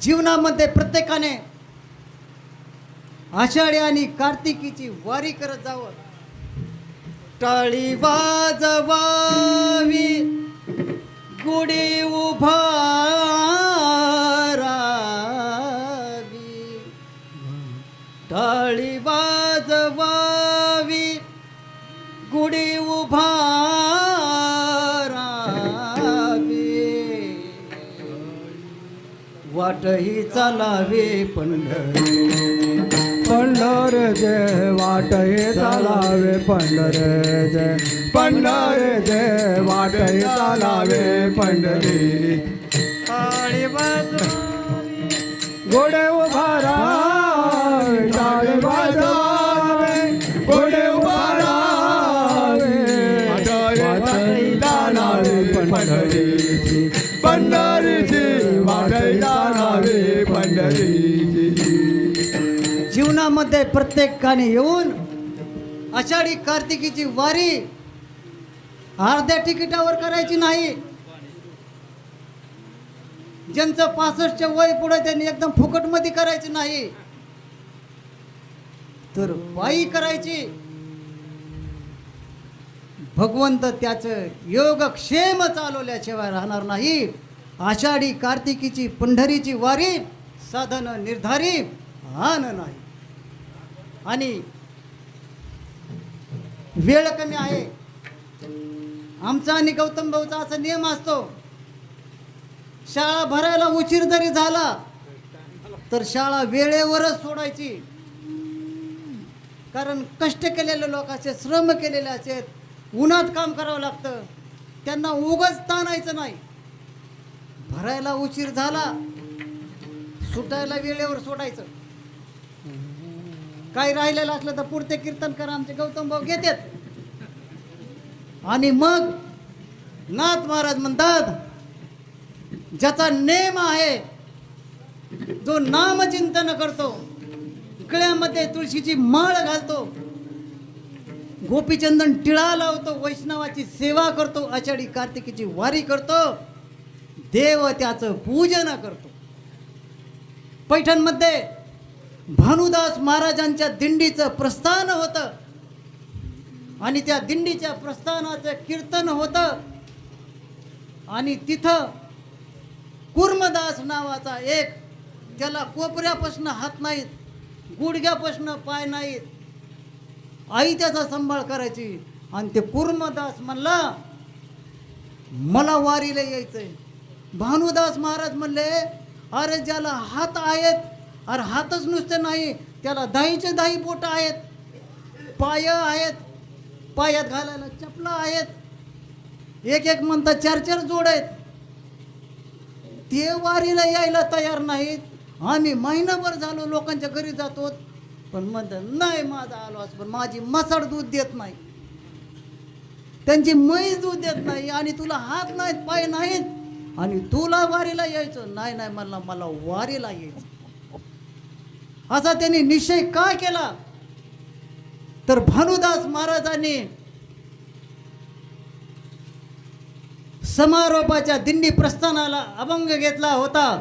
जीवनामध्ये प्रत्येकाने आषाढी आणि कार्तिकीची वारी करत जावं. टाळी वाजवावी गुढी उभारावी, टाळी वाजवावी गुढी उभारावी, वाटही चालावे पंढरी पंढरचे वाटही चालावे पंढरचे पंढरचे वाटही चालावे पंढरी. टाळी वाजवावी घोडे उभारावे, टाळी वाजवावे घोडे उभारावे, वाटही चालावे पंढरीची पंढरीची वाटही चालावे पंढरीची. जीवनामध्ये प्रत्येकाने येऊन आषाढी कार्तिकीची वारी अर्ध्या तिकिटावर करायची नाही. ज्यांचं 65चे वय पुढे त्यांनी एकदम फुकटमध्ये करायची नाही, तर पायी करायची. भगवंत त्याचं योगक्षेम चालवल्याशिवाय राहणार नाही. आषाढी कार्तिकीची पंढरीची वारी साधन निर्धारी आन नाही. आणि वेळ कमी आहे. आमचा आणि गौतम भाऊचा असा नियम असतो, शाळा भरायला उशीर जरी झाला तर शाळा वेळेवरच सोडायची. कारण कष्ट केलेले लोक असे, श्रम केलेले असे, उन्हात काम करावं लागतं, त्यांना उगाच ताणायचं नाही. भरायला उशीर झाला, सुटायला वेळेवर सोडायचं. काही राहिलेलं असलं तर पुढते कीर्तनकार आमचे गौतम भाऊ घेतात. आणि मग नाथ महाराज म्हणतात, ज्याचा नेम आहे, जो नामचिंतन करतो, गळ्यामध्ये तुळशीची माळ घालतो, गोपीचंदन टिळा लावतो, वैष्णवाची सेवा करतो, आषाढी कार्तिकीची वारी करतो, देव त्याचं पूजन करतो. पैठणमध्ये भानुदास महाराजांच्या दिंडीचं प्रस्थान होतं आणि त्या दिंडीच्या प्रस्थानाचं कीर्तन होतं. आणि तिथं कुर्मदास नावाचा एक, त्याला कोपऱ्यापासून हात नाहीत, गुडघ्यापासून पाय नाहीत, आई त्याचा सांभाळ करायची. आणि ते कुर्मदास म्हणला, मला वारीला यायचंय. भानुदास महाराज म्हणले, अरे ज्याला हात आहेत, अरे हातच नुसते नाही, त्याला 10चे 10 बोट आहेत, पाय आहेत, पायात घालायला चपला आहेत, एक एक म्हणता 4-4 जोड आहेत, ते वारीला यायला तयार नाहीत. आम्ही महिनाभर झालो लोकांच्या घरी जातो, पण म्हणतात नाही, माझा आलो असं, पण माझी मसाड दूध देत नाही, त्यांची म्हैस दूध देत नाही, आणि तुला हात नाहीत, पाय नाहीत, आणि तुला वारीला यायचं नाही. नाही म्हणला, मला वारीला यायचं. असा त्यांनी निश्चय का केला, तर भानुदास महाराजांनी समारोपाच्या दिंडी प्रस्थानाला अभंग घेतला होता.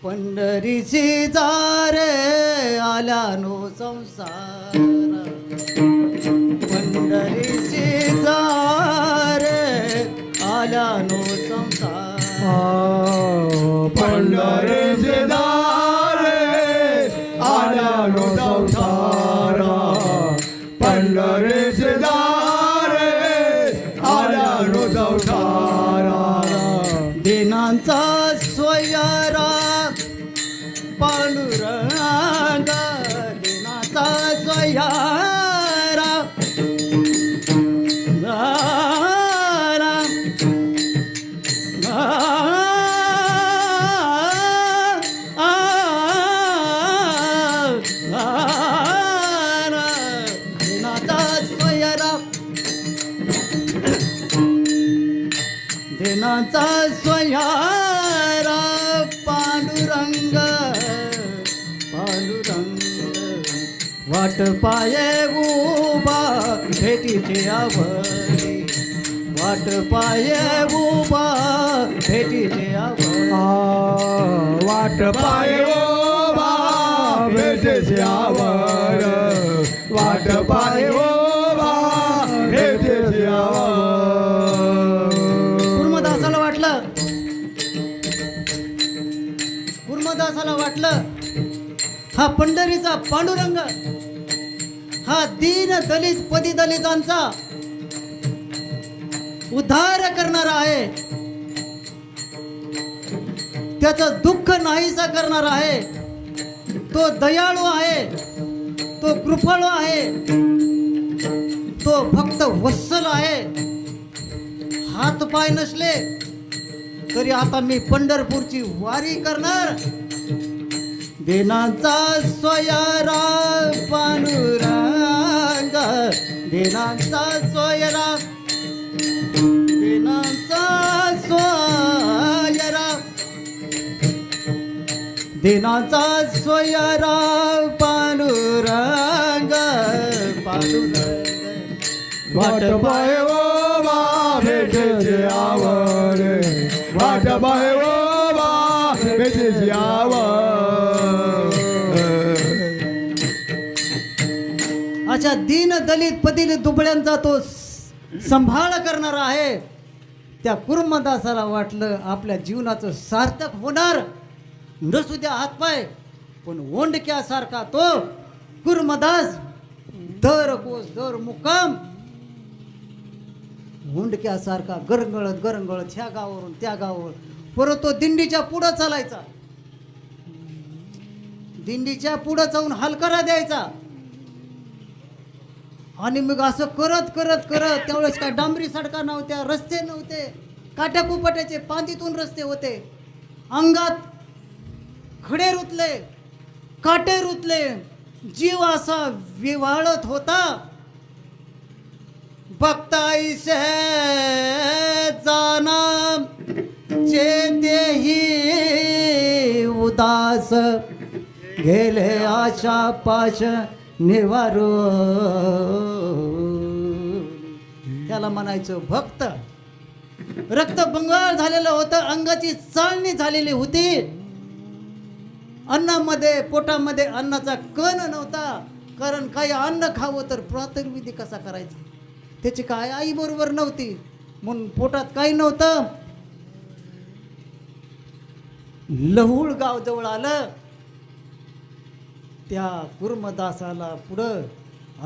पंढरीची जारे आल्यानो संसार, पंढरीची जारे आल्यानो संसार, पंढरीचे दारे आल्यानो संसारा पंढरीचे दारे आल्यानो संसारा दिनांचा सोयरा पांडुरंग दिनाचा सोयरा दिनाचा स्वयारा पांडुरंग पांडुरंग वाट पाये उभा भेटीचे आवडी वाट पाये उभा भेटीचे आवडी वाट पाये बा भेटेचे आवड वाट पाये बा भेटेचे आवड कुर्मदासाला वाटलं हा पंढरीचा पांडुरंग हा दीन दलित पदी दलितांचा उद्धार करणारा आहे त्याचं दुःख नाहीसा करणारा आहे तो दयाळू आहे तो कृपाळू आहे तो भक्त वत्सल आहे हात पाय नसले तरी आता मी पंढरपूरची वारी करणार दिनांचा सोयरा पांडुरंग दिनांचा सोयरा दिनांचा सोयरा दिनांचा सोयरा पांडुरंग पांडुरंग वाट पाये बा भेटेचे आवड वाट पाये बा भेटेचे आवड अशा दीन दलित पदित दुबळ्यांचा तो सांभाळ करणारा आहे त्या कुर्मदासाला वाटलं आपल्या जीवनाचं सार्थक होणार नसू द्या हातपाय पण ओंडक्यासारखा तो कुर्मदास दर कोस दर मुक्काम हुंडक्यासारखा गरंगळत गरंगळत ह्या गावावरून त्या गावावर परत तो दिंडीच्या पुढं चालायचा दिंडीच्या पुढं जाऊन हलकरा द्यायचा आणि मग असं करत करत करत त्यावेळेस काय डांबरी सडका नव्हत्या रस्ते नव्हते काट्याकुपाट्याचे पांदीतून रस्ते होते अंगात खडे रुतले काटे रुतले जीव असा विव्हाळत होता बघताईसे जाना चेतेही उदास गेले आशा पाश निवारो त्याला म्हणायचं भक्त रक्त बंगाळ झालेलं होतं अंगाची चाळणी झालेली होती अन्नामध्ये पोटामध्ये अन्नाचा कण नव्हता कारण काही अन्न खावं तर प्रातर्विधी कसा करायचा त्याची काय आई बरोबर नव्हती म्हणून पोटात काही नव्हतं लहुळ गाव जवळ आलं त्या कुर्मदासाला पुढं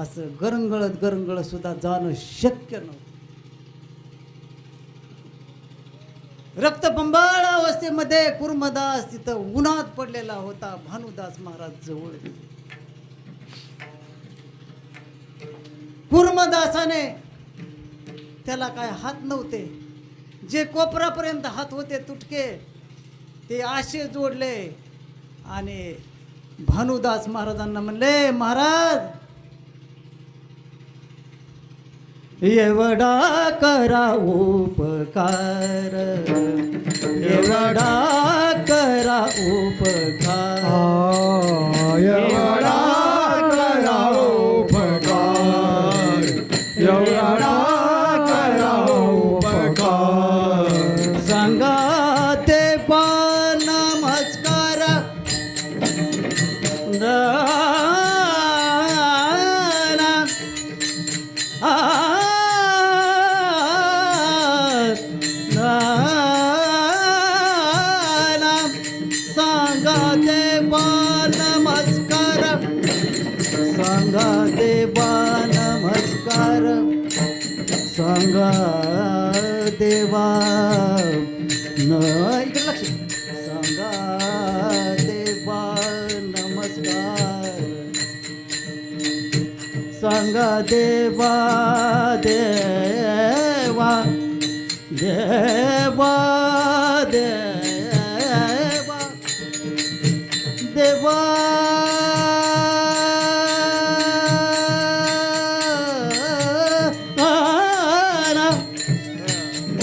असं गरंगळत गरंगळत सुद्धा जाणं शक्य नव्हतं रक्तबंबाळ अवस्थेमध्ये कुर्मदास तिथं उन्हात पडलेला होता भानुदास महाराज जवळ कुर्मदासाने त्याला काय हात नव्हते जे कोपरापर्यंत हात होते तुटके ते आशे जोडले आणि भानुदास महाराजांना म्हणले महाराज एवढा करा उपकार एवढा करा उपकार एवढा करा उपकार एवढा करा उपकार सांगा ते पण नमस्कार सांगा देवा नमस्कार, सांगा देवा नमस्कार, सांगा देवा इकडे लक्ष, सांगा देवा नमस्कार, सांगा देवा देवा देवा देवा देवा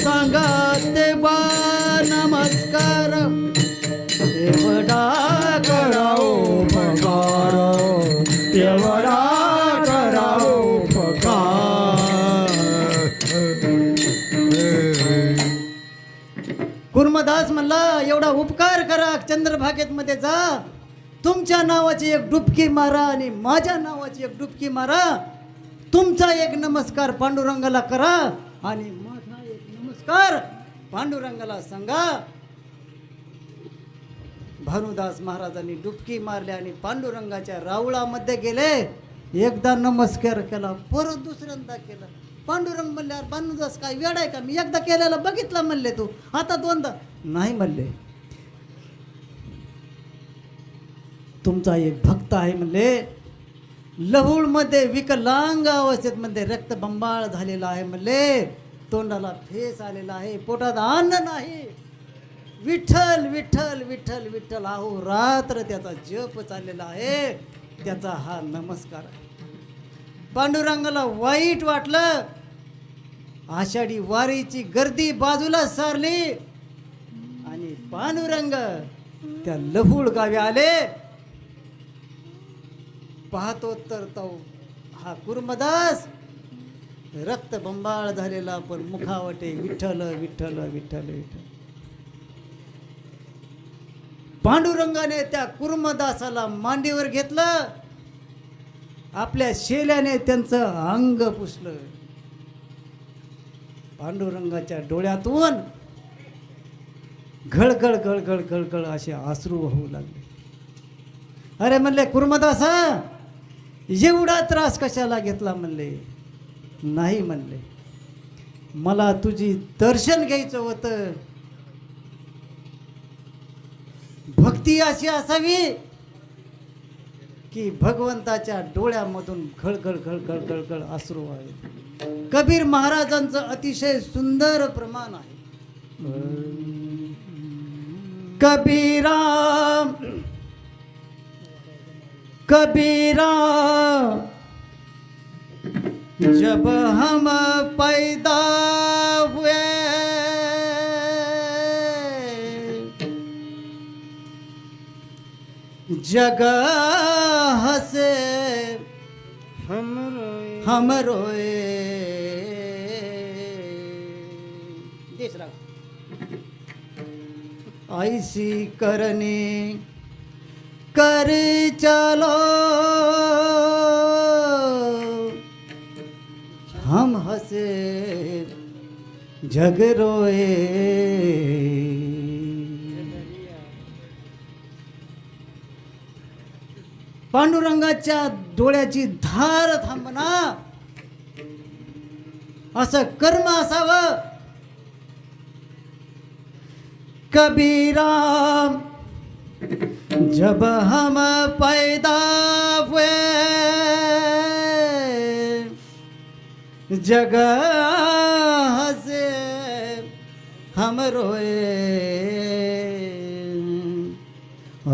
सांगा देवा नमस्कार, एवढा कराओ उपकार, एवढा कराओ उपकार. कुर्मदास म्हणला एवढा उपकार करा, चंद्रभागेत मध्ये जा, तुमच्या नावाची एक डुबकी मारा आणि माझ्या नावाची एक डुबकी मारा, तुमचा एक नमस्कार पांडुरंगाला करा आणि माझा एक नमस्कार पांडुरंगाला सांगा. भानुदास महाराजांनी डुबकी मारली आणि पांडुरंगाच्या रावळामध्ये गेले. एकदा नमस्कार केला, परत दुसऱ्यांदा केला. पांडुरंग म्हणल्यावर भानुदास काय वेळ आहे का, मी एकदा केलेला बघितलं म्हणले, तू आता दोनदा नाही म्हणले. तुमचा एक भक्त आहे म्हणले, लहुळमध्ये विकलांग अवस्थेत मध्ये रक्तबंबाळ झालेला आहे म्हणले, तोंडाला फेस आलेला आहे, पोटात अन्न नाही, विठ्ठल विठ्ठल विठ्ठल विठ्ठल अहो रात्र त्याचा जप चाललेला आहे, त्याचा हा नमस्कार आहे. पांडुरंगाला वाईट वाटलं, आषाढी वारीची गर्दी बाजूला सारली आणि पांडुरंग त्या लहुळ गावी आले. पाहतो तर तो हा कुर्मदास रक्तबंबाळ झालेला, पण मुखावटे विठ्ठल विठ्ठल विठ्ठल विठ्ठल. पांडुरंगाने त्या कुर्मदासाला मांडीवर घेतलं, आपल्या शेल्याने त्यांचं अंग पुसलं. पांडुरंगाच्या डोळ्यातून घळघळ घळघळ घळघळ असे अश्रू वाहू लागले. अरे म्हणले कुर्मदासा, एवढा त्रास कशाला घेतला म्हणले. नाही म्हणले, मला तुझी दर्शन घ्यायचं होतं. भक्ती अशी असावी की भगवंताच्या डोळ्यामधून घळघळ घळघळ घळघळ अश्रू आहे. कबीर महाराजांचं अतिशय सुंदर प्रमाण आहे. कबीरा कबीरा जब हम पैदा हुए जगह से हम रोए. ऐसी करनी कर चलो हम हंसे जग रोए. पांडुरंगाच्या डोळ्याची धार थांबना, असं कर्म असावं. कबीरा जब हम पैदा हुए जगह से हम रोए.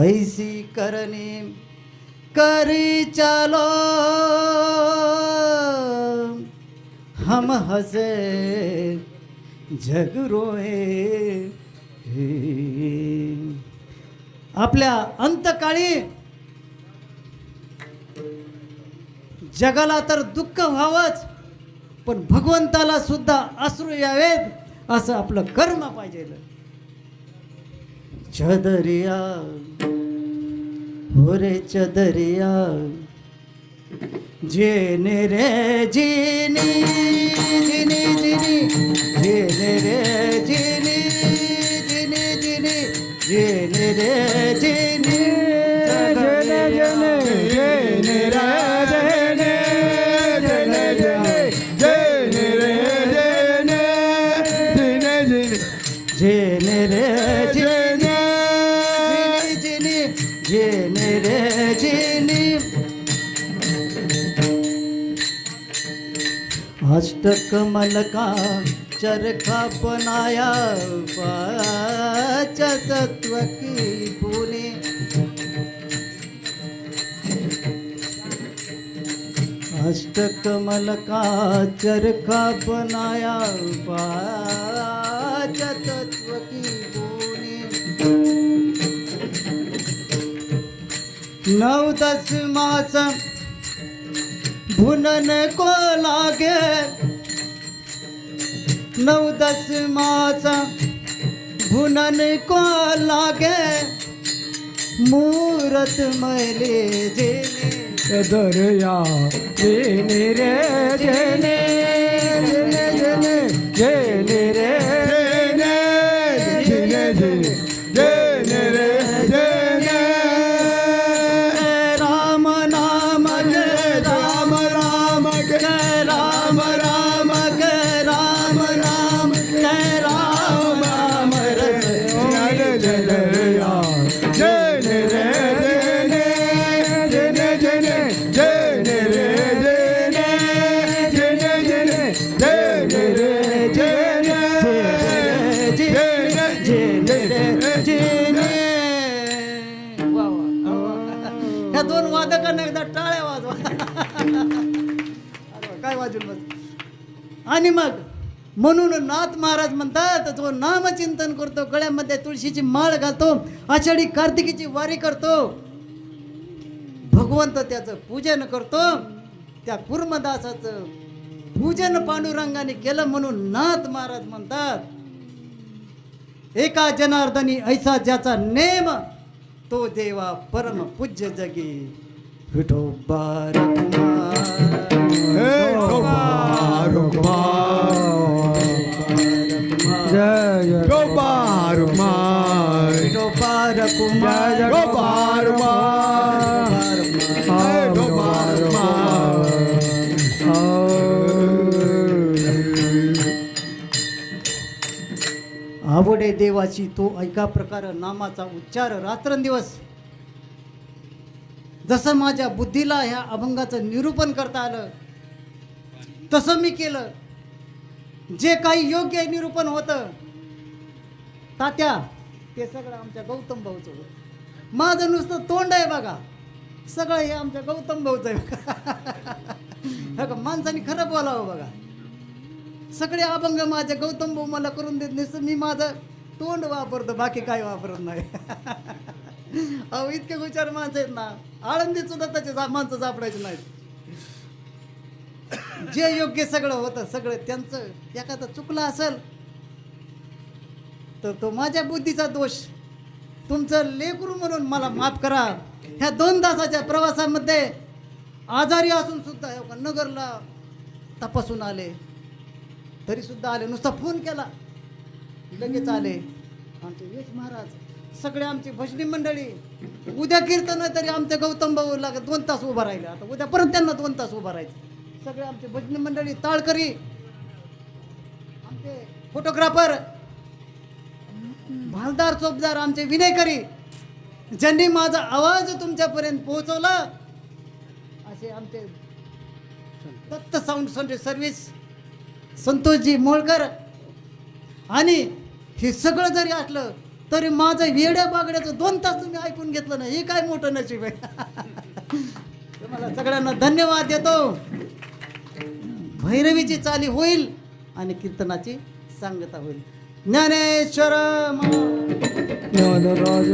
ऐसी करनी करी चलो हम हंसे जग रोए. आपल्या अंतकाळी जगाला तर दुःख व्हावंच, पण भगवंताला सुद्धा अश्रू यावेत असं आपलं कर्म पाहिजे. चदरिया हो रे चदरिया जेने रे जिनी जिनी जिनी जेने रे जिनी जिनी जिनी जेने रे जेने जने जने जने रे जने जने जने जने रे जने जने जने जेने रे जने जेने जेने रे जेने अष्टकमल का चरखा बनाया पांच तत्व की पुणे अष्टकमल का चरखा बनाया पांच तत्व की पुणे 9-10 मास भुनन को लागे 9-10 मास भुनन को लागे मूरत मैले जेने दर्या जने रे जने जने जने जने रे जने जने जने रे जने राम नाम के राम राम के राम राम के राम नाम के राम राम रस जने जने जने रे जने जने जने रे जने जने जने रे जने ह्या दोन वादकांना एकदा टाळ्या वाजवा अरे काय वाजून बस आणि मग म्हणून नाथ महाराज म्हणतात जो नामचिंतन करतो गळ्यामध्ये तुळशीची माळ घालतो आषाढी कार्तिकीची वारी करतो भगवंत त्याचं पूजन करतो त्या कुर्मदासाचं पूजन पांडुरंगाने केलं म्हणून नाथ महाराज म्हणतात एका जनार्दनी ऐसा ज्याचा नेम तो देवा परम पूज्य जगी विठोबा जय गोपाल कुमार विठोबा कुमार जय गोपाल कुमार जय गोपाल आवडे देवाची तो ऐका प्रकार नामाचा उच्चार रात्रंदिवस जसं माझ्या बुद्धीला ह्या अभंगाचं निरूपण करता आलं तसं मी केलं जे काही योग्य निरूपण होतं तात्या ते सगळं आमच्या गौतम भाऊचं होतं माझं नुसतं तोंड आहे बघा सगळं हे आमच्या गौतम भाऊचं आहे बघा माणसाने खरं बोलावं बघा सगळे अभंग माझे गौतम भाऊ मला करून देत नाही मी माझं तोंड वापरतो बाकी काय वापरत नाही अहो इतके हुशार माणसं आहेत ना आळंदीत सुद्धा त्याचे माणसं सापडायचे नाहीत जे योग्य सगळं होतं सगळं त्यांचं एखादं चुकलं असेल तर तो माझ्या बुद्धीचा दोष तुमचं लेकरू म्हणून मला माफ करा ह्या 2 तासाच्या प्रवासामध्ये आजारी असून सुद्धा नगरला तपासून आले तरी सुद्धा आले नुसता फोन केला लगेच आले आमचे यश महाराज सगळे आमची भजनी मंडळी उद्या कीर्तन तरी आमच्या गौतम भाऊ लागत 2 तास उभा राहिले आता उद्या परत त्यांना 2 तास उभा राहायचे सगळे आमचे भजनी मंडळी ताळकरी आमचे फोटोग्राफर भालदार चोपदार आमचे विनयकरी ज्यांनी माझा आवाज तुमच्यापर्यंत पोहोचवला असे आमचे दत्त साऊंड सर्व्हिस संतोषजी मोळकर आणि हे सगळं जरी असलं तरी माझं वेड्या बागड्याचं 2 तास तुम्ही ऐकून घेतलं नाही हे काय मोठं नशीब आहे तुम्हाला सगळ्यांना धन्यवाद देतो भैरवीची चाली होईल आणि कीर्तनाची सांगता होईल ज्ञानेश्वर ज्ञानराज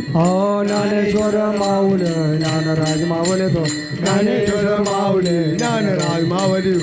ज्ञानेश्वर माऊले ज्ञानराज माऊले तो ज्ञानेश्वर माऊले ज्ञानराज माऊली